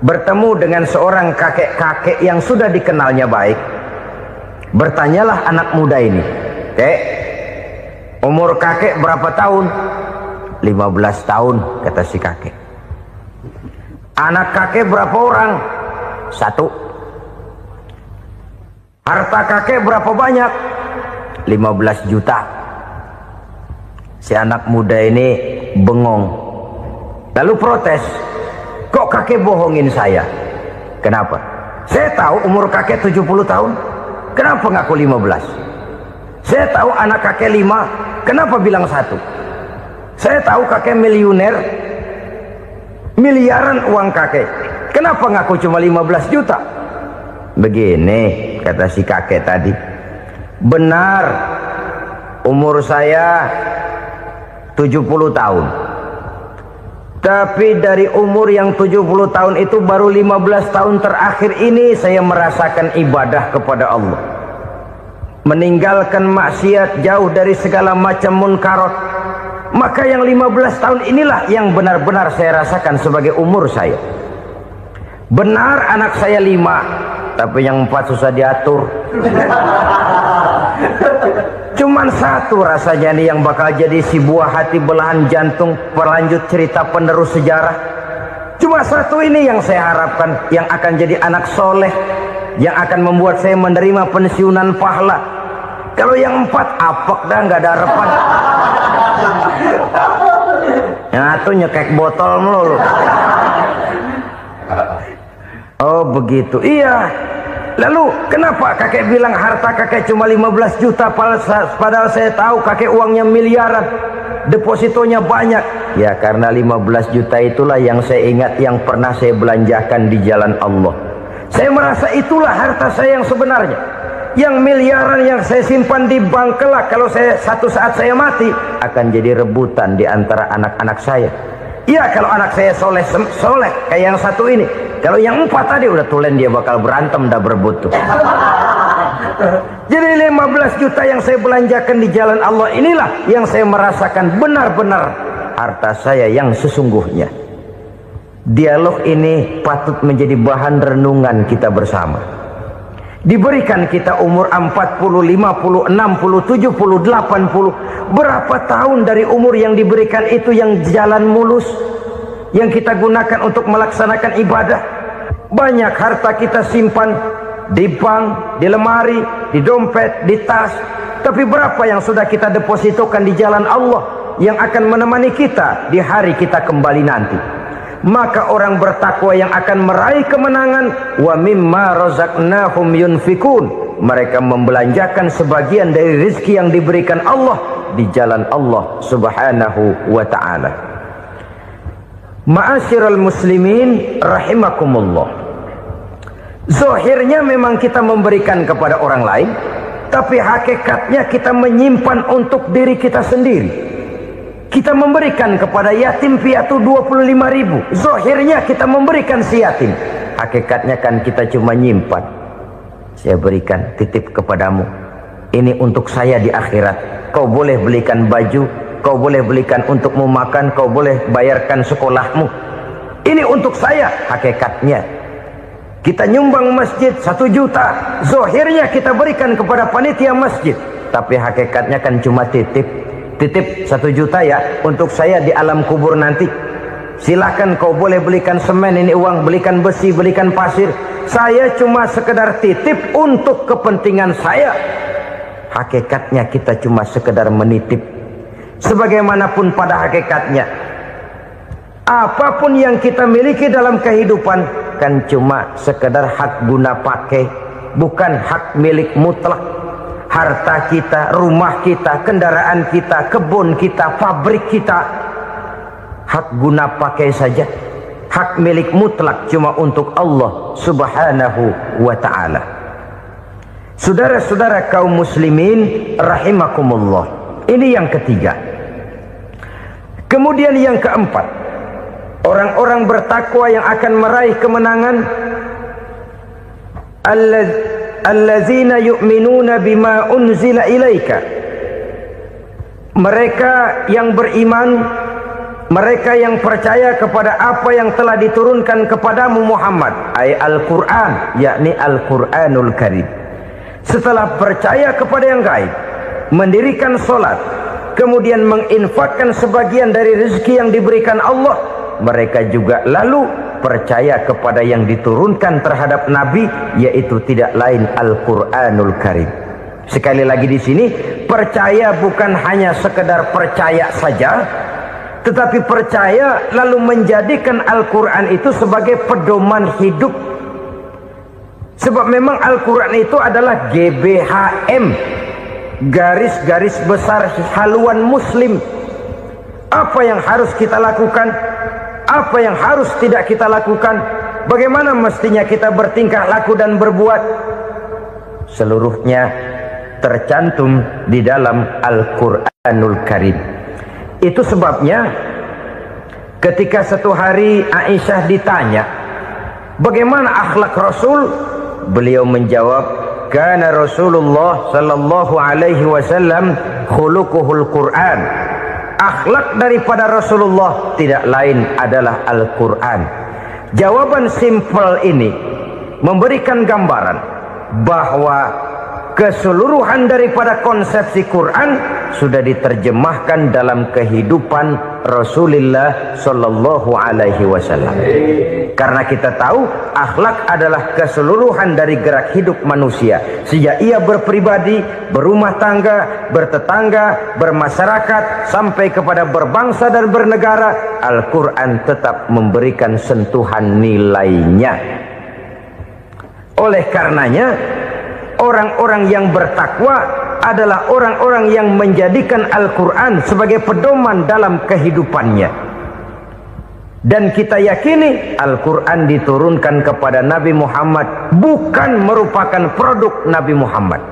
bertemu dengan seorang kakek-kakek yang sudah dikenalnya baik. Bertanyalah anak muda ini, "Kek, umur kakek berapa tahun?" 15 tahun, kata si kakek. "Anak kakek berapa orang?" 1. "Harta kakek berapa banyak?" 15 juta. Si anak muda ini bengong, lalu protes, "Kok kakek bohongin saya?" "Kenapa?" "Saya tahu umur kakek 70 tahun. Kenapa ngaku 15? Saya tahu anak kakek 5. Kenapa bilang 1? Saya tahu kakek miliuner, miliaran uang kakek. Kenapa ngaku cuma 15 juta? Begini, kata si kakek tadi. Benar, umur saya 70 tahun. Tapi dari umur yang 70 tahun itu baru 15 tahun terakhir ini saya merasakan ibadah kepada Allah. Meninggalkan maksiat, jauh dari segala macam munkarat. Maka yang 15 tahun inilah yang benar-benar saya rasakan sebagai umur saya. Benar anak saya 5, tapi yang 4 susah diatur. Cuman 1 rasanya nih yang bakal jadi si buah hati belahan jantung, berlanjut cerita penerus sejarah. Cuma 1 ini yang saya harapkan, yang akan jadi anak soleh, yang akan membuat saya menerima pensiunan pahala. Kalau yang 4 apek dah, nggak ada harapan. Yang 1 nyekek botol melulu. Oh begitu, iya. Lalu kenapa kakek bilang harta kakek cuma 15 juta padahal saya tahu kakek uangnya miliaran, depositonya banyak? Ya karena 15 juta itulah yang saya ingat yang pernah saya belanjakan di jalan Allah. Saya merasa itulah harta saya yang sebenarnya. Yang miliaran yang saya simpan di bank kelak, kalau satu saat saya mati akan jadi rebutan di antara anak-anak saya. Iya kalau anak saya soleh kayak yang 1 ini. Kalau yang 4 tadi udah tulen dia bakal berantem dah berebut tuh. Jadi 15 juta yang saya belanjakan di jalan Allah inilah yang saya merasakan benar-benar harta saya yang sesungguhnya. Dialog ini patut menjadi bahan renungan kita bersama. Diberikan kita umur 40, 50, 60, 70, 80. Berapa tahun dari umur yang diberikan itu yang jalan mulus, yang kita gunakan untuk melaksanakan ibadah? Banyak harta kita simpan di bank, di lemari, di dompet, di tas. Tapi berapa yang sudah kita depositokan di jalan Allah yang akan menemani kita di hari kita kembali nanti? Maka orang bertakwa yang akan meraih kemenangan, wa mimma razaqnahum yunfikun, mereka membelanjakan sebagian dari rezeki yang diberikan Allah di jalan Allah subhanahu wa ta'ala. Ma'asyiral muslimin rahimakumullah, zahirnya memang kita memberikan kepada orang lain, tapi hakikatnya kita menyimpan untuk diri kita sendiri. Kita memberikan kepada yatim piatu 25.000. Zahirnya kita memberikan si yatim, hakikatnya kan kita cuma nyimpan. Saya berikan, titip kepadamu, ini untuk saya di akhirat. Kau boleh belikan baju, kau boleh belikan untukmu makan, kau boleh bayarkan sekolahmu. Ini untuk saya. Hakikatnya kita nyumbang masjid 1 juta, zahirnya kita berikan kepada panitia masjid, tapi hakikatnya kan cuma titip 1 juta ya, untuk saya di alam kubur nanti. Silahkan kau boleh belikan semen, ini uang, belikan besi, belikan pasir. Saya cuma sekedar titip untuk kepentingan saya. Hakikatnya kita cuma sekedar menitip. Sebagaimanapun pada hakikatnya, apapun yang kita miliki dalam kehidupan kan cuma sekedar hak guna pakai, bukan hak milik mutlak. Harta kita, rumah kita, kendaraan kita, kebun kita, pabrik kita, hak guna pakai saja. Hak milik mutlak cuma untuk Allah subhanahu wa ta'ala. Saudara-saudara kaum muslimin rahimakumullah, ini yang ketiga. Kemudian yang keempat, orang-orang bertakwa yang akan meraih kemenangan, allazina yu'minuna bima unzila ilaika, mereka yang beriman, mereka yang percaya kepada apa yang telah diturunkan kepadamu Muhammad, ay Al-Quran, yakni Al-Quranul Karim. Setelah percaya kepada yang gaib, mendirikan solat, kemudian menginfakkan sebagian dari rezeki yang diberikan Allah, mereka juga lalu percaya kepada yang diturunkan terhadap Nabi, yaitu tidak lain Al-Quranul Karim. Sekali lagi di sini, percaya bukan hanya sekedar percaya saja, tetapi percaya lalu menjadikan Al-Quran itu sebagai pedoman hidup. Sebab memang Al-Quran itu adalah GBHM, garis-garis besar haluan muslim. Apa yang harus kita lakukan, apa yang harus tidak kita lakukan, bagaimana mestinya kita bertingkah laku dan berbuat, seluruhnya tercantum di dalam Al-Quranul Karim. Itu sebabnya ketika satu hari Aisyah ditanya bagaimana akhlak Rasul, beliau menjawab, kana Rasulullah sallallahu alaihi wasallam khuluquhul Quran. Akhlak daripada Rasulullah tidak lain adalah Al-Quran. Jawaban simpel ini memberikan gambaran bahwa keseluruhan daripada konsepsi Quran sudah diterjemahkan dalam kehidupan Rasulullah sallallahu alaihi wasallam. Karena kita tahu akhlak adalah keseluruhan dari gerak hidup manusia. Sejak ia berpribadi, berumah tangga, bertetangga, bermasyarakat, sampai kepada berbangsa dan bernegara, Al-Quran tetap memberikan sentuhan nilainya. Oleh karenanya, orang-orang yang bertakwa adalah orang-orang yang menjadikan Al-Quran sebagai pedoman dalam kehidupannya. Dan kita yakini Al-Quran diturunkan kepada Nabi Muhammad bukan merupakan produk Nabi Muhammad.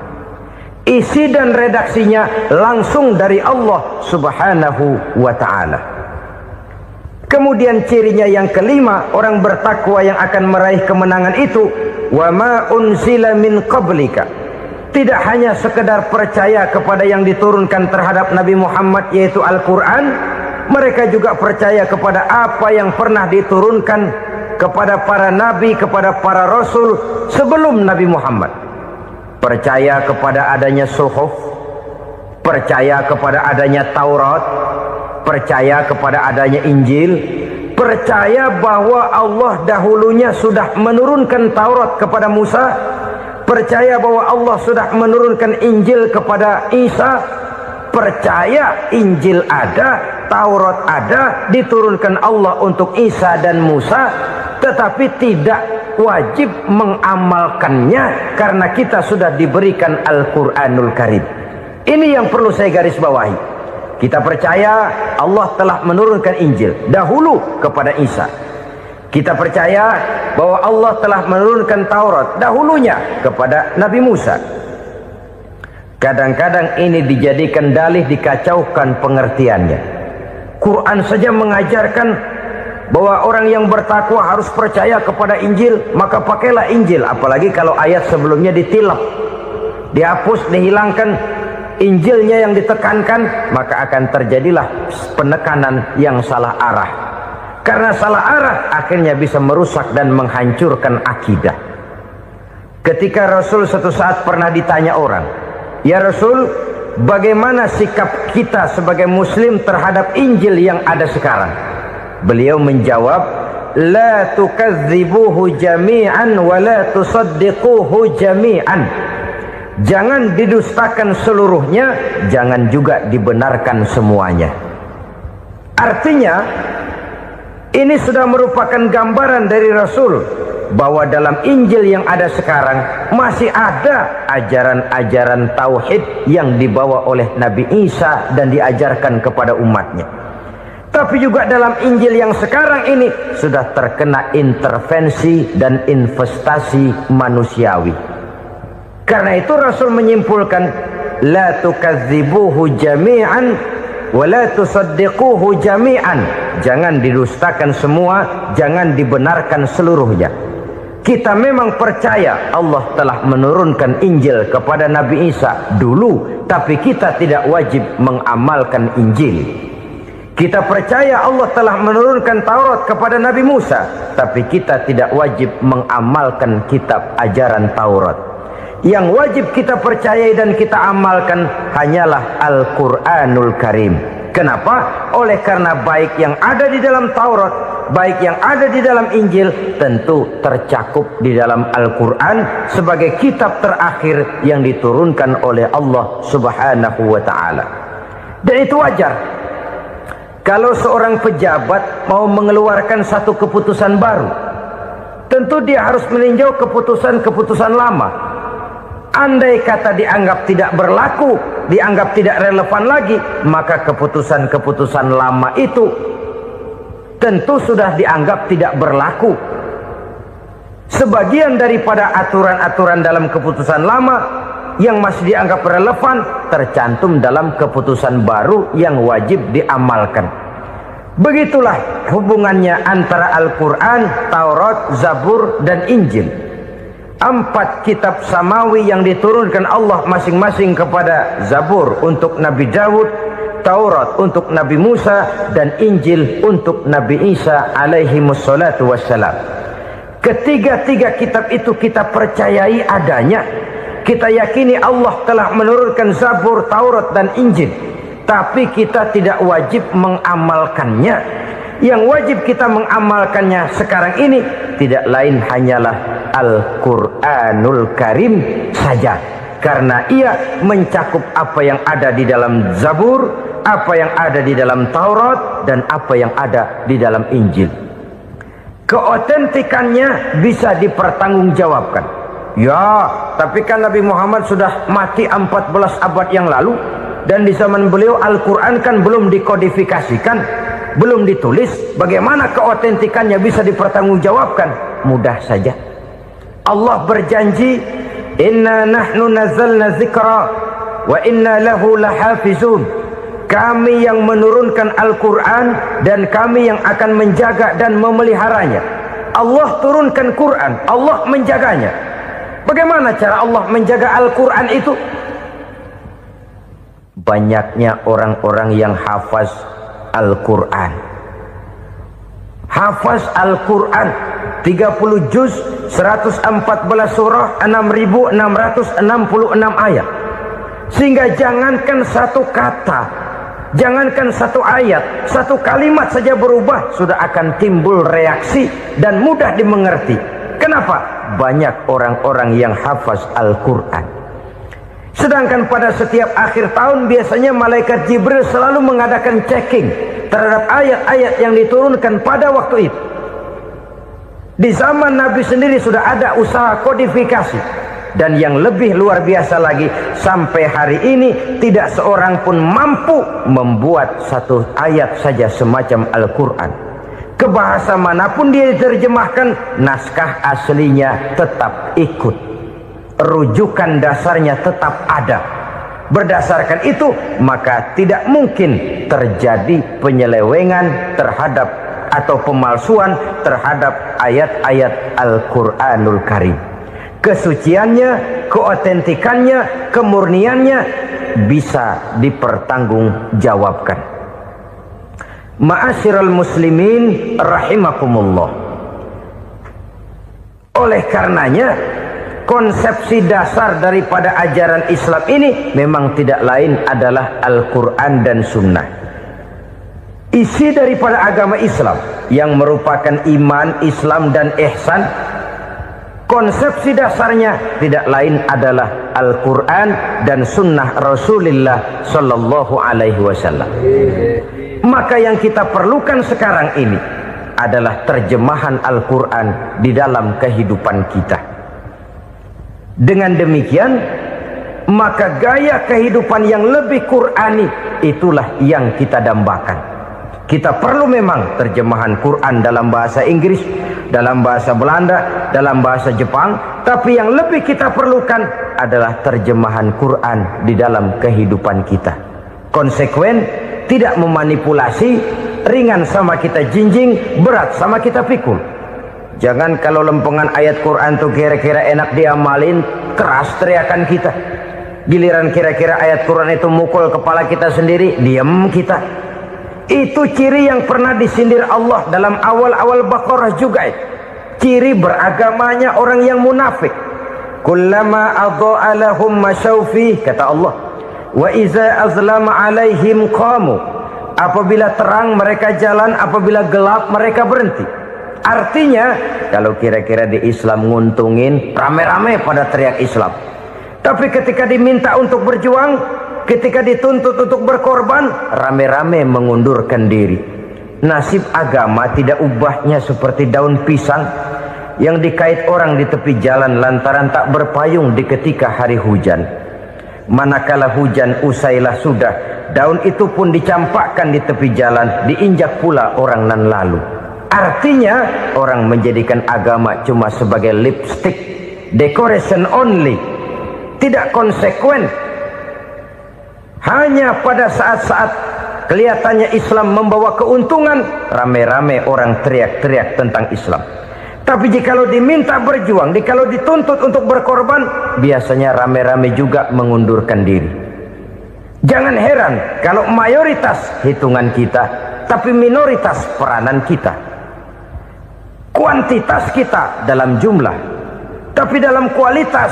Isi dan redaksinya langsung dari Allah subhanahu wa ta'ala. Kemudian cirinya yang kelima, orang bertakwa yang akan meraih kemenangan itu, wa ma unzila min qablika, tidak hanya sekedar percaya kepada yang diturunkan terhadap Nabi Muhammad yaitu Al-Quran, mereka juga percaya kepada apa yang pernah diturunkan kepada para nabi, kepada para rasul sebelum Nabi Muhammad. Percaya kepada adanya suhuf, percaya kepada adanya Taurat, percaya kepada adanya Injil, percaya bahwa Allah dahulunya sudah menurunkan Taurat kepada Musa, percaya bahwa Allah sudah menurunkan Injil kepada Isa, percaya Injil ada, Taurat ada, diturunkan Allah untuk Isa dan Musa, tetapi tidak wajib mengamalkannya karena kita sudah diberikan Al-Quranul Karim. Ini yang perlu saya garis bawahi. Kita percaya Allah telah menurunkan Injil dahulu kepada Isa. Kita percaya bahwa Allah telah menurunkan Taurat dahulunya kepada Nabi Musa. Kadang-kadang ini dijadikan dalih, dikacaukan pengertiannya. Quran saja mengajarkan bahwa orang yang bertakwa harus percaya kepada Injil, maka pakailah Injil. Apalagi kalau ayat sebelumnya ditilap, dihapus, dihilangkan, Injilnya yang ditekankan, maka akan terjadilah penekanan yang salah arah. Karena salah arah akhirnya bisa merusak dan menghancurkan akidah. Ketika Rasul suatu saat pernah ditanya orang, "Ya Rasul, bagaimana sikap kita sebagai muslim terhadap Injil yang ada sekarang?" Beliau menjawab, "La tukadzibuhu jami'an wa la tusaddiquhu jami'an." Jangan didustakan seluruhnya, jangan juga dibenarkan semuanya. Artinya, ini sudah merupakan gambaran dari Rasul bahwa dalam Injil yang ada sekarang masih ada ajaran-ajaran tauhid yang dibawa oleh Nabi Isa dan diajarkan kepada umatnya. Tapi juga dalam Injil yang sekarang ini sudah terkena intervensi dan investasi manusiawi. Karena itu Rasul menyimpulkan, la tukadzibuhu jami'an wa la tusaddiquhu jami'an. Jangan didustakan semua, jangan dibenarkan seluruhnya. Kita memang percaya Allah telah menurunkan Injil kepada Nabi Isa dulu, tapi kita tidak wajib mengamalkan Injil. Kita percaya Allah telah menurunkan Taurat kepada Nabi Musa, tapi kita tidak wajib mengamalkan kitab ajaran Taurat. Yang wajib kita percayai dan kita amalkan hanyalah Al-Quranul Karim. Kenapa? Oleh karena baik yang ada di dalam Taurat, baik yang ada di dalam Injil, tentu tercakup di dalam Al-Quran sebagai kitab terakhir yang diturunkan oleh Allah Subhanahu wa Ta'ala. Dan itu wajar. Kalau seorang pejabat mau mengeluarkan satu keputusan baru, tentu dia harus meninjau keputusan-keputusan lama. Andai kata dianggap tidak berlaku, dianggap tidak relevan lagi, maka keputusan-keputusan lama itu tentu sudah dianggap tidak berlaku. Sebagian daripada aturan-aturan dalam keputusan lama yang masih dianggap relevan tercantum dalam keputusan baru yang wajib diamalkan. Begitulah hubungannya antara Al-Quran, Taurat, Zabur, dan Injil. 4 kitab samawi yang diturunkan Allah masing-masing kepada Zabur untuk Nabi Daud, Taurat untuk Nabi Musa, dan Injil untuk Nabi Isa alaihi wassalatu wassalam. Ketiga-tiga kitab itu kita percayai adanya. Kita yakini Allah telah menurunkan Zabur, Taurat, dan Injil. Tapi kita tidak wajib mengamalkannya. Yang wajib kita mengamalkannya sekarang ini tidak lain hanyalah Al-Quranul Karim saja. Karena ia mencakup apa yang ada di dalam Zabur, apa yang ada di dalam Taurat, dan apa yang ada di dalam Injil. Keotentikannya bisa dipertanggungjawabkan. Ya, tapi kan Nabi Muhammad sudah mati 14 abad yang lalu, dan di zaman beliau Al-Quran kan belum dikodifikasikan, belum ditulis. Bagaimana keotentikannya bisa dipertanggungjawabkan? Mudah saja. Allah berjanji, inna nahnu nazzalna dzikra wa inna lahu lahafizun. Kami yang menurunkan Al-Quran dan kami yang akan menjaga dan memeliharanya. Allah turunkan Quran, Allah menjaganya. Bagaimana cara Allah menjaga Al-Quran itu? Banyaknya orang-orang yang hafaz Al-Quran. Hafaz Al-Quran 30 juz, 114 surah, 6.666 ayat. Sehingga jangankan satu kata, Jangankan satu ayat, satu kalimat saja berubah, sudah akan timbul reaksi dan mudah dimengerti. Kenapa? Banyak orang-orang yang hafaz Al-Quran. Sedangkan pada setiap akhir tahun biasanya malaikat Jibril selalu mengadakan checking terhadap ayat-ayat yang diturunkan pada waktu itu. Di zaman Nabi sendiri sudah ada usaha kodifikasi. Dan yang lebih luar biasa lagi, sampai hari ini tidak seorang pun mampu membuat satu ayat saja semacam Al-Quran. Ke bahasa manapun dia diterjemahkan, naskah aslinya tetap ikut, rujukan dasarnya tetap ada. Berdasarkan itu, maka tidak mungkin terjadi penyelewengan terhadap atau pemalsuan terhadap ayat-ayat Al-Quranul Karim. Kesuciannya, keotentikannya, kemurniannya bisa dipertanggungjawabkan. Ma'asyiral muslimin rahimakumullah. Oleh karenanya, konsepsi dasar daripada ajaran Islam ini memang tidak lain adalah Al-Quran dan Sunnah. Isi daripada agama Islam yang merupakan iman, Islam dan ihsan, konsepsi dasarnya tidak lain adalah Al-Quran dan Sunnah Rasulullah Sallallahu Alaihi Wasallam. Maka yang kita perlukan sekarang ini adalah terjemahan Al-Quran di dalam kehidupan kita. Dengan demikian, maka gaya kehidupan yang lebih Qurani itulah yang kita dambakan. Kita perlu memang terjemahan Quran dalam bahasa Inggris, dalam bahasa Belanda, dalam bahasa Jepang, tapi yang lebih kita perlukan adalah terjemahan Quran di dalam kehidupan kita. Konsekuen, tidak memanipulasi, ringan sama kita jinjing, berat sama kita pikul. Jangan kalau lempengan ayat Quran tuh kira-kira enak diamalin, keras teriakan kita. Giliran kira-kira ayat Quran itu mukul kepala kita sendiri, diam kita. Itu ciri yang pernah disindir Allah dalam awal-awal Baqarah juga. Ciri beragamanya orang yang munafik. Kullama adha'a lahum masyawfi, kata Allah. Wa iza azlama alaihim qamu. Apabila terang mereka jalan, apabila gelap mereka berhenti. Artinya, kalau kira-kira di Islam nguntungin, rame-rame pada teriak Islam. Tapi ketika diminta untuk berjuang, ketika dituntut untuk berkorban, rame-rame mengundurkan diri. Nasib agama tidak ubahnya seperti daun pisang yang dikait orang di tepi jalan lantaran tak berpayung di ketika hari hujan. Manakala hujan usailah sudah, daun itu pun dicampakkan di tepi jalan, diinjak pula orang nan lalu. Artinya, orang menjadikan agama cuma sebagai lipstick, decoration only, tidak konsekuen. Hanya pada saat-saat kelihatannya Islam membawa keuntungan, rame-rame orang teriak-teriak tentang Islam. Tapi jikalau diminta berjuang, jikalau dituntut untuk berkorban, biasanya rame-rame juga mengundurkan diri. Jangan heran kalau mayoritas hitungan kita, tapi minoritas peranan kita. Kuantitas kita dalam jumlah, tapi dalam kualitas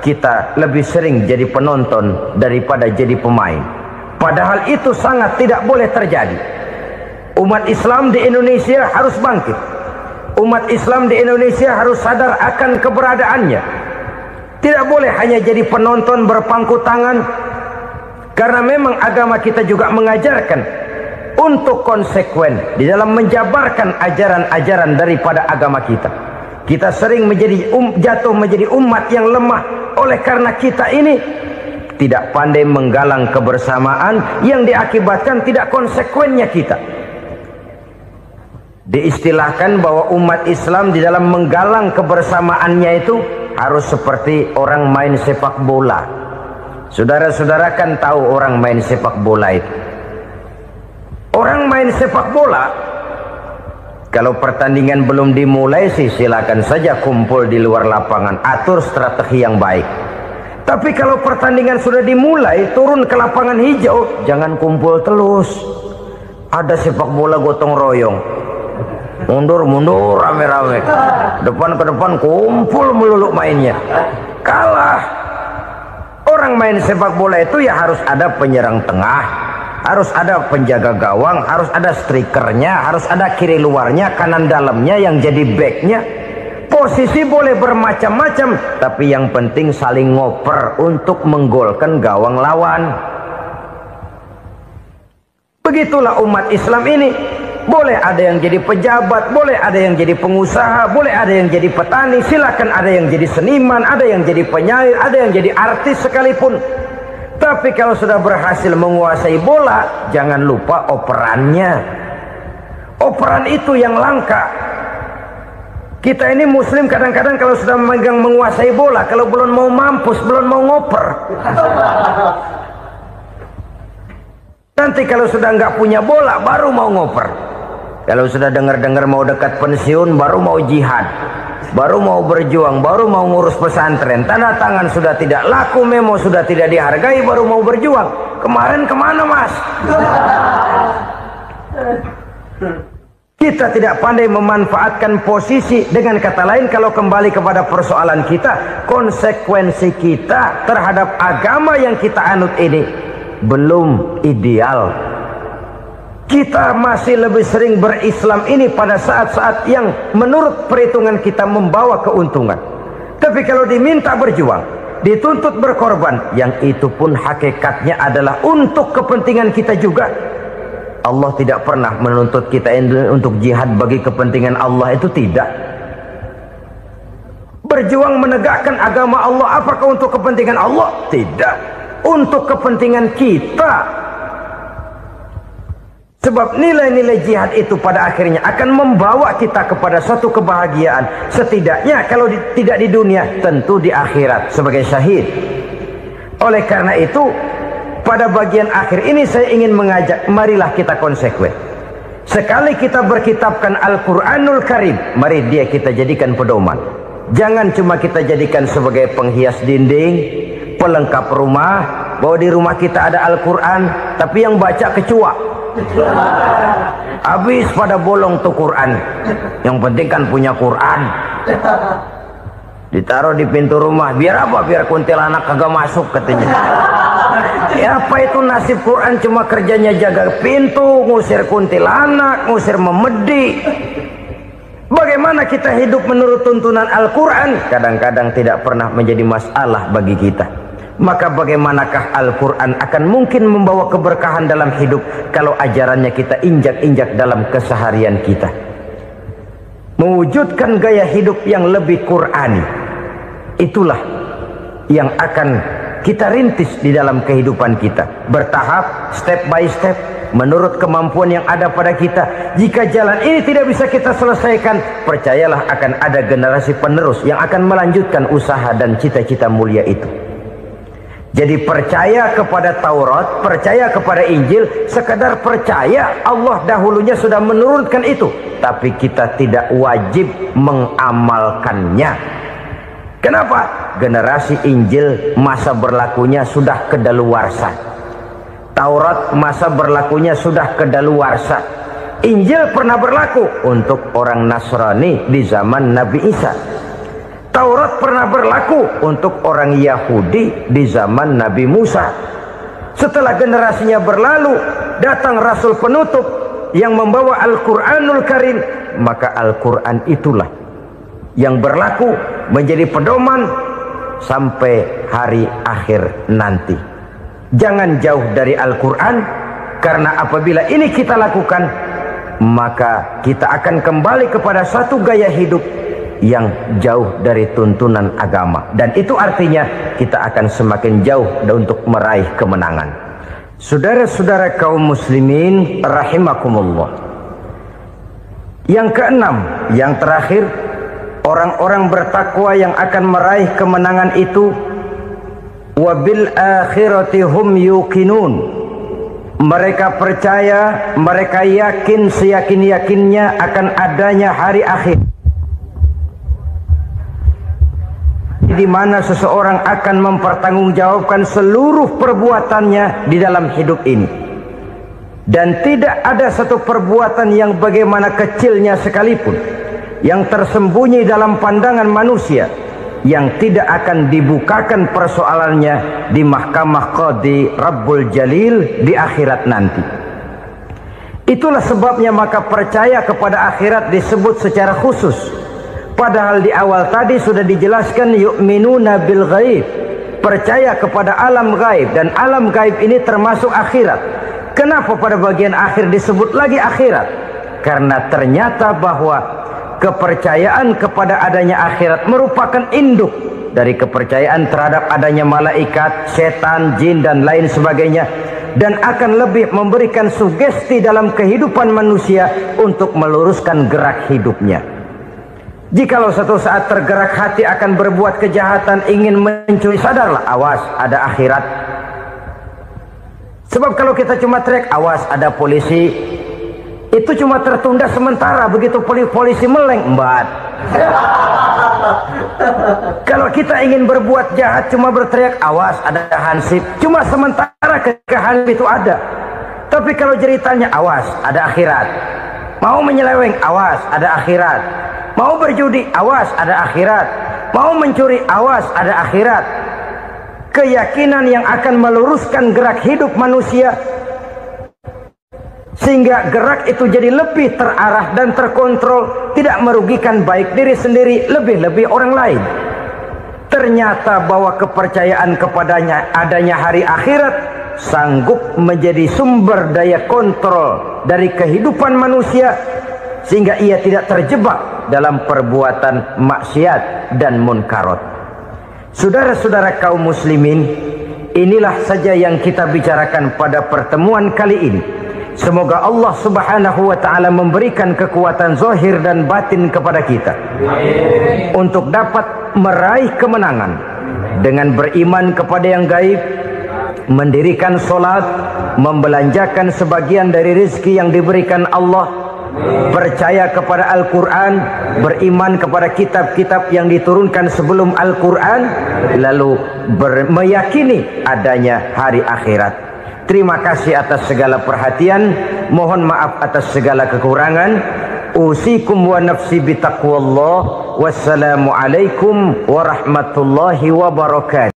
kita lebih sering jadi penonton daripada jadi pemain. Padahal itu sangat tidak boleh terjadi. Umat Islam di Indonesia harus bangkit. Umat Islam di Indonesia harus sadar akan keberadaannya. Tidak boleh hanya jadi penonton berpangku tangan. Karena memang agama kita juga mengajarkan untuk konsekuen di dalam menjabarkan ajaran-ajaran daripada agama kita. Kita sering jatuh menjadi umat yang lemah. Oleh karena kita ini tidak pandai menggalang kebersamaan yang diakibatkan tidak konsekuennya kita. Diistilahkan bahwa umat Islam di dalam menggalang kebersamaannya itu harus seperti orang main sepak bola. Saudara-saudara kan tahu orang main sepak bola itu. Orang main sepak bola, kalau pertandingan belum dimulai sih silakan saja kumpul di luar lapangan, atur strategi yang baik. Tapi kalau pertandingan sudah dimulai, turun ke lapangan hijau, jangan kumpul terus. Ada sepak bola gotong royong, mundur-mundur rame-rame, depan ke depan kumpul melulu mainnya. Kalah. Orang main sepak bola itu ya harus ada penyerang tengah, Harus ada penjaga gawang, harus ada strikernya, harus ada kiri luarnya, kanan dalamnya yang jadi backnya. Posisi boleh bermacam-macam, tapi yang penting saling ngoper untuk menggolkan gawang lawan. Begitulah umat Islam ini. Boleh ada yang jadi pejabat, boleh ada yang jadi pengusaha, boleh ada yang jadi petani, silakan ada yang jadi seniman, ada yang jadi penyair, ada yang jadi artis sekalipun. Tapi kalau sudah berhasil menguasai bola, jangan lupa operannya. Operan itu yang langka. Kita ini muslim kadang-kadang kalau sudah memegang menguasai bola, kalau belum mau mampus, belum mau ngoper. Nanti kalau sudah nggak punya bola, baru mau ngoper. Kalau sudah dengar-dengar mau dekat pensiun, baru mau jihad, baru mau berjuang, baru mau ngurus pesantren. Tanda tangan sudah tidak laku, memo sudah tidak dihargai, baru mau berjuang. Kemarin kemana mas? Kita tidak pandai memanfaatkan posisi. Dengan kata lain, kalau kembali kepada persoalan kita, konsekuensi kita terhadap agama yang kita anut ini belum ideal. Kita masih lebih sering berislam ini pada saat-saat yang menurut perhitungan kita membawa keuntungan. Tapi kalau diminta berjuang, dituntut berkorban, yang itu pun hakikatnya adalah untuk kepentingan kita juga. Allah tidak pernah menuntut kita untuk jihad bagi kepentingan Allah, itu tidak. Berjuang menegakkan agama Allah, apakah untuk kepentingan Allah? Tidak. Untuk kepentingan kita. Sebab nilai-nilai jihad itu pada akhirnya akan membawa kita kepada suatu kebahagiaan. Setidaknya kalau tidak di dunia, tentu di akhirat sebagai syahid. Oleh karena itu, pada bagian akhir ini saya ingin mengajak, marilah kita konsekuen. Sekali kita berkitabkan Al-Quranul Karim, mari dia kita jadikan pedoman. Jangan cuma kita jadikan sebagai penghias dinding, pelengkap rumah, bahwa di rumah kita ada Al-Quran, tapi yang baca kecoa. Habis pada bolong tuh Quran. Yang penting kan punya Quran. Ditaruh di pintu rumah. Biar apa? Biar kuntilanak kagak masuk katanya. Ya apa itu nasib Quran, cuma kerjanya jaga pintu, ngusir kuntilanak, ngusir memedi. Bagaimana kita hidup menurut tuntunan Al-Quran? Kadang-kadang tidak pernah menjadi masalah bagi kita. Maka bagaimanakah Al-Quran akan mungkin membawa keberkahan dalam hidup kalau ajarannya kita injak-injak dalam keseharian kita? Mewujudkan gaya hidup yang lebih Qurani, itulah yang akan kita rintis di dalam kehidupan kita. Bertahap, step by step, menurut kemampuan yang ada pada kita. Jika jalan ini tidak bisa kita selesaikan, percayalah akan ada generasi penerus yang akan melanjutkan usaha dan cita-cita mulia itu. Jadi percaya kepada Taurat, percaya kepada Injil, sekadar percaya Allah dahulunya sudah menurunkan itu, tapi kita tidak wajib mengamalkannya. Kenapa? Generasi Injil masa berlakunya sudah kedaluarsa. Taurat masa berlakunya sudah kedaluarsa. Injil pernah berlaku untuk orang Nasrani di zaman Nabi Isa. Taurat pernah berlaku untuk orang Yahudi di zaman Nabi Musa. Setelah generasinya berlalu, datang Rasul penutup yang membawa Al-Quranul Karim. Maka Al-Quran itulah yang berlaku menjadi pedoman sampai hari akhir nanti. Jangan jauh dari Al-Quran, karena apabila ini kita lakukan, maka kita akan kembali kepada satu gaya hidup yang jauh dari tuntunan agama, dan itu artinya kita akan semakin jauh untuk meraih kemenangan. Saudara-saudara kaum muslimin rahimakumullah. Yang keenam, yang terakhir, orang-orang bertakwa yang akan meraih kemenangan itu wabil akhirati hum yuqinun. Mereka percaya, mereka yakin seyakin-yakinnya akan adanya hari akhir, di mana seseorang akan mempertanggungjawabkan seluruh perbuatannya di dalam hidup ini. Dan tidak ada satu perbuatan yang bagaimana kecilnya sekalipun yang tersembunyi dalam pandangan manusia yang tidak akan dibukakan persoalannya di mahkamah Qadi Rabbul Jalil di akhirat nanti. Itulah sebabnya maka percaya kepada akhirat disebut secara khusus. Padahal di awal tadi sudah dijelaskan yu'minuna bil ghaib, percaya kepada alam gaib, dan alam gaib ini termasuk akhirat. Kenapa pada bagian akhir disebut lagi akhirat? Karena ternyata bahwa kepercayaan kepada adanya akhirat merupakan induk dari kepercayaan terhadap adanya malaikat, setan, jin, dan lain sebagainya, dan akan lebih memberikan sugesti dalam kehidupan manusia untuk meluruskan gerak hidupnya. Jikalau suatu saat tergerak hati akan berbuat kejahatan, ingin mencuri, sadarlah, awas ada akhirat. Sebab kalau kita cuma teriak awas ada polisi, itu cuma tertunda sementara, begitu polisi meleng embat. Kalau kita ingin berbuat jahat cuma berteriak awas ada hansip, cuma sementara ketika hansip itu ada. Tapi kalau ceritanya awas ada akhirat, mau menyeleweng awas ada akhirat, mau berjudi awas ada akhirat, mau mencuri awas ada akhirat. Keyakinan yang akan meluruskan gerak hidup manusia sehingga gerak itu jadi lebih terarah dan terkontrol, tidak merugikan baik diri sendiri, lebih-lebih orang lain. Ternyata bahwa kepercayaan kepadanya adanya hari akhirat sanggup menjadi sumber daya kontrol dari kehidupan manusia, sehingga ia tidak terjebak dalam perbuatan maksiat dan munkarat. Saudara-saudara kaum muslimin, inilah saja yang kita bicarakan pada pertemuan kali ini. Semoga Allah subhanahu wa ta'ala memberikan kekuatan zahir dan batin kepada kita untuk dapat meraih kemenangan dengan beriman kepada yang gaib, mendirikan solat, membelanjakan sebagian dari rezeki yang diberikan Allah, percaya kepada Al-Quran, beriman kepada kitab-kitab yang diturunkan sebelum Al-Quran, lalu meyakini adanya hari akhirat. Terima kasih atas segala perhatian, mohon maaf atas segala kekurangan. Usikum wa nafsi bitaqwallah. Wassalamualaikum warahmatullahi wabarakatuh.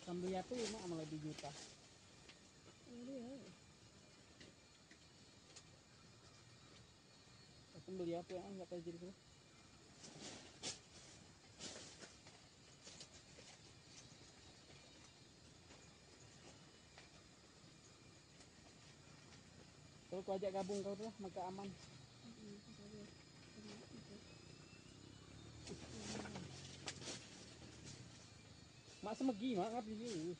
Sambil tuh malah 2 juta. Aku beli apa ya, nggak tahu jadi berapa. Kalau kau ajak gabung kau lah, maka aman. Mak semegi, mak ngapain dulu.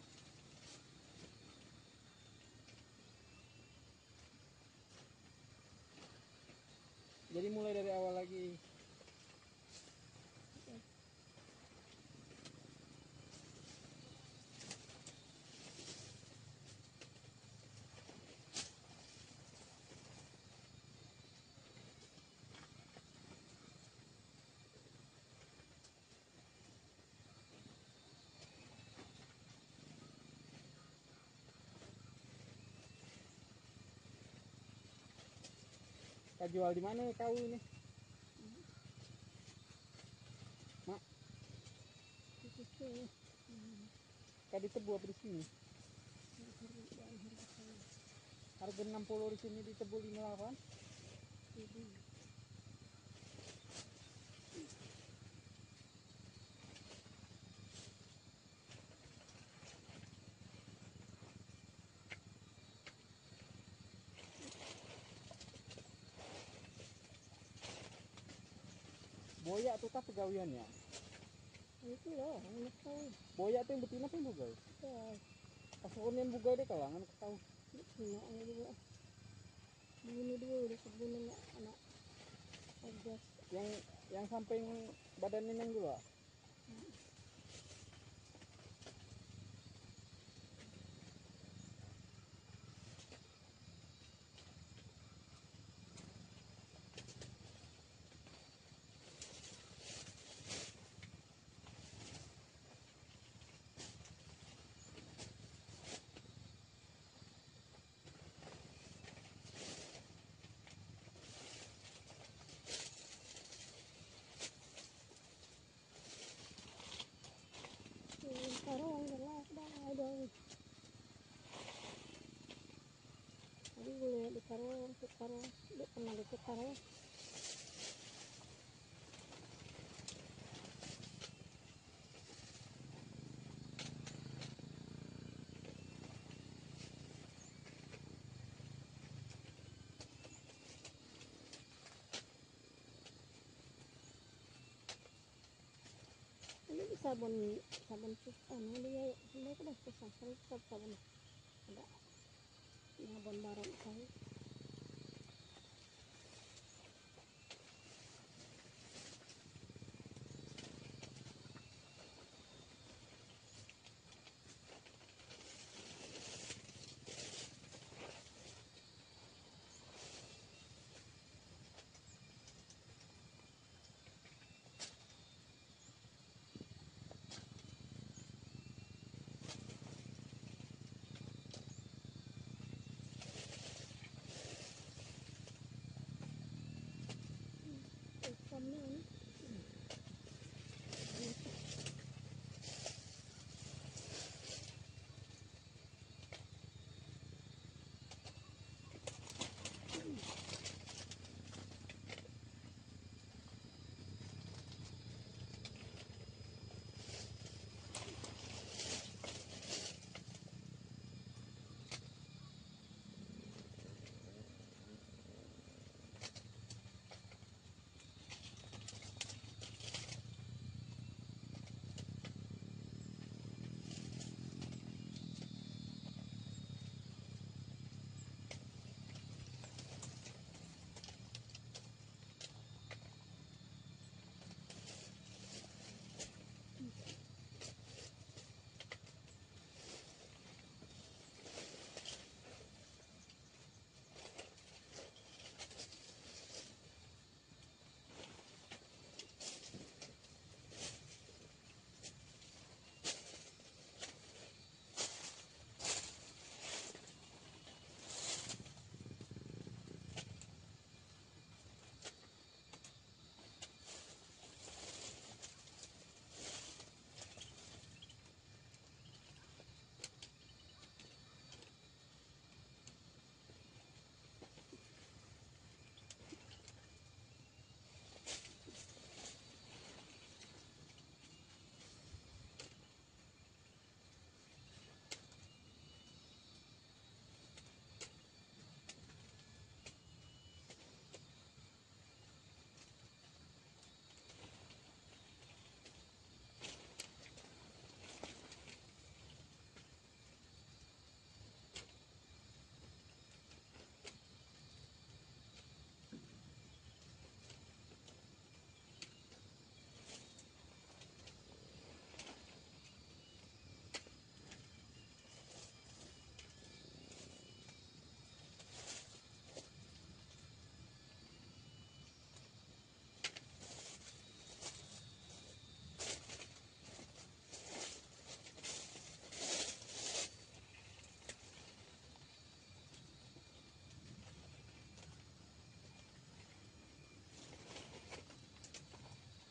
Jadi mulai dari awal lagi. Kau jual di mana kau ini? Mak? Kau di Tebu apa di sini? Harga 60 di sini, di Tebu 58. Boyak tuh tak pegawiannya. Itu loh, boyak tuh yang betina pun bugai. Pas yang bugai deh kalangan ketahu. Ini dulu udah kebun anak yang samping badan ini yang dua. terus, dia pernah diputar ya. Ini sabun anu dia ini udah susah sekali sabun ada sabun baru saya. Ikannya ini.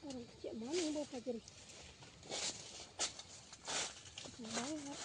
Orang kecil mana yang bawa pagar? Banyak.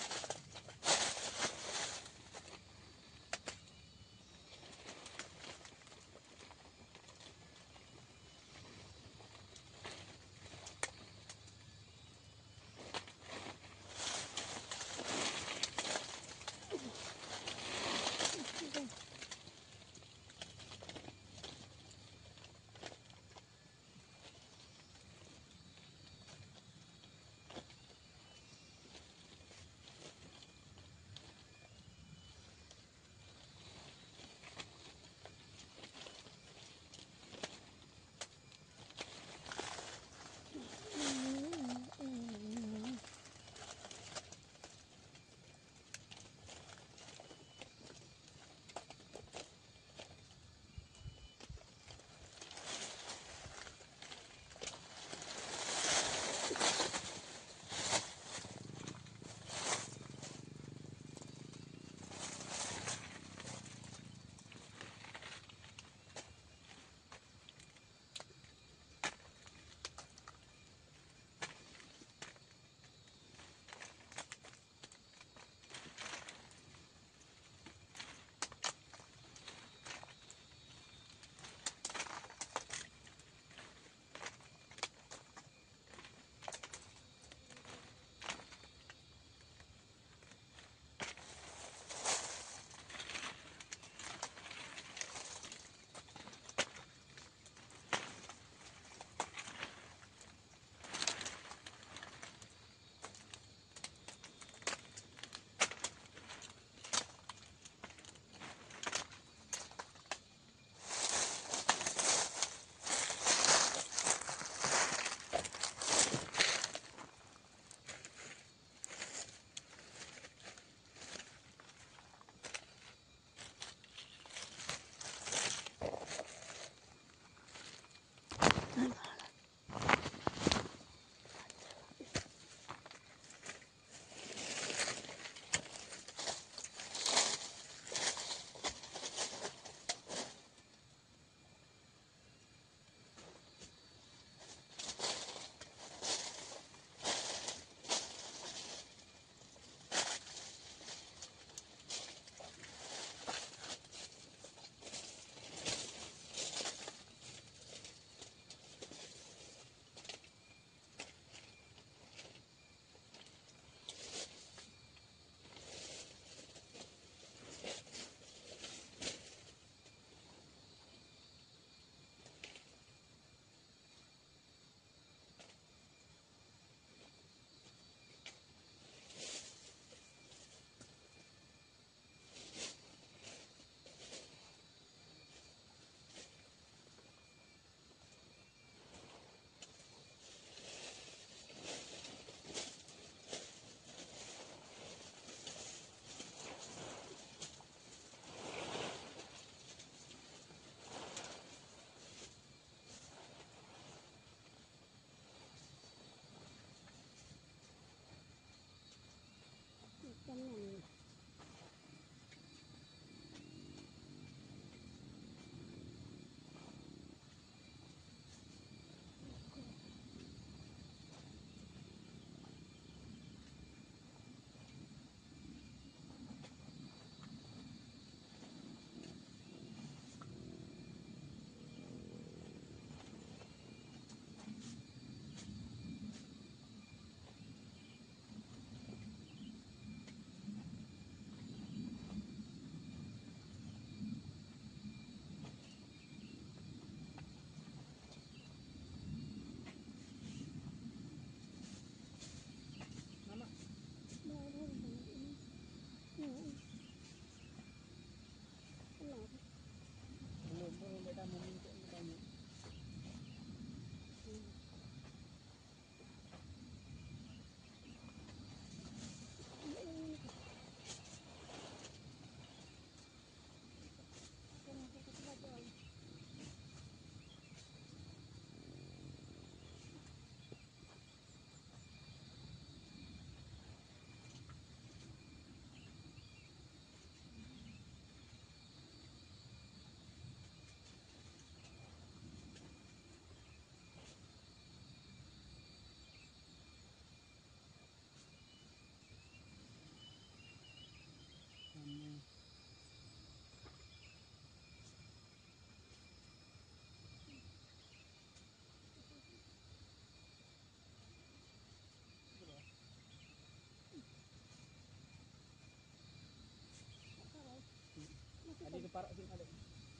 para sini ada.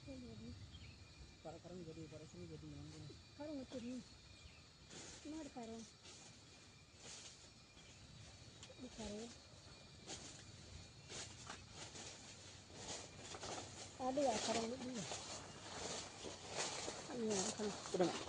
Jadi Para karang jadi para sini jadi memang. karung itu nih. Mana ada karung? Di karung. Ada ya karung ini. Iya kan. Udah nggak?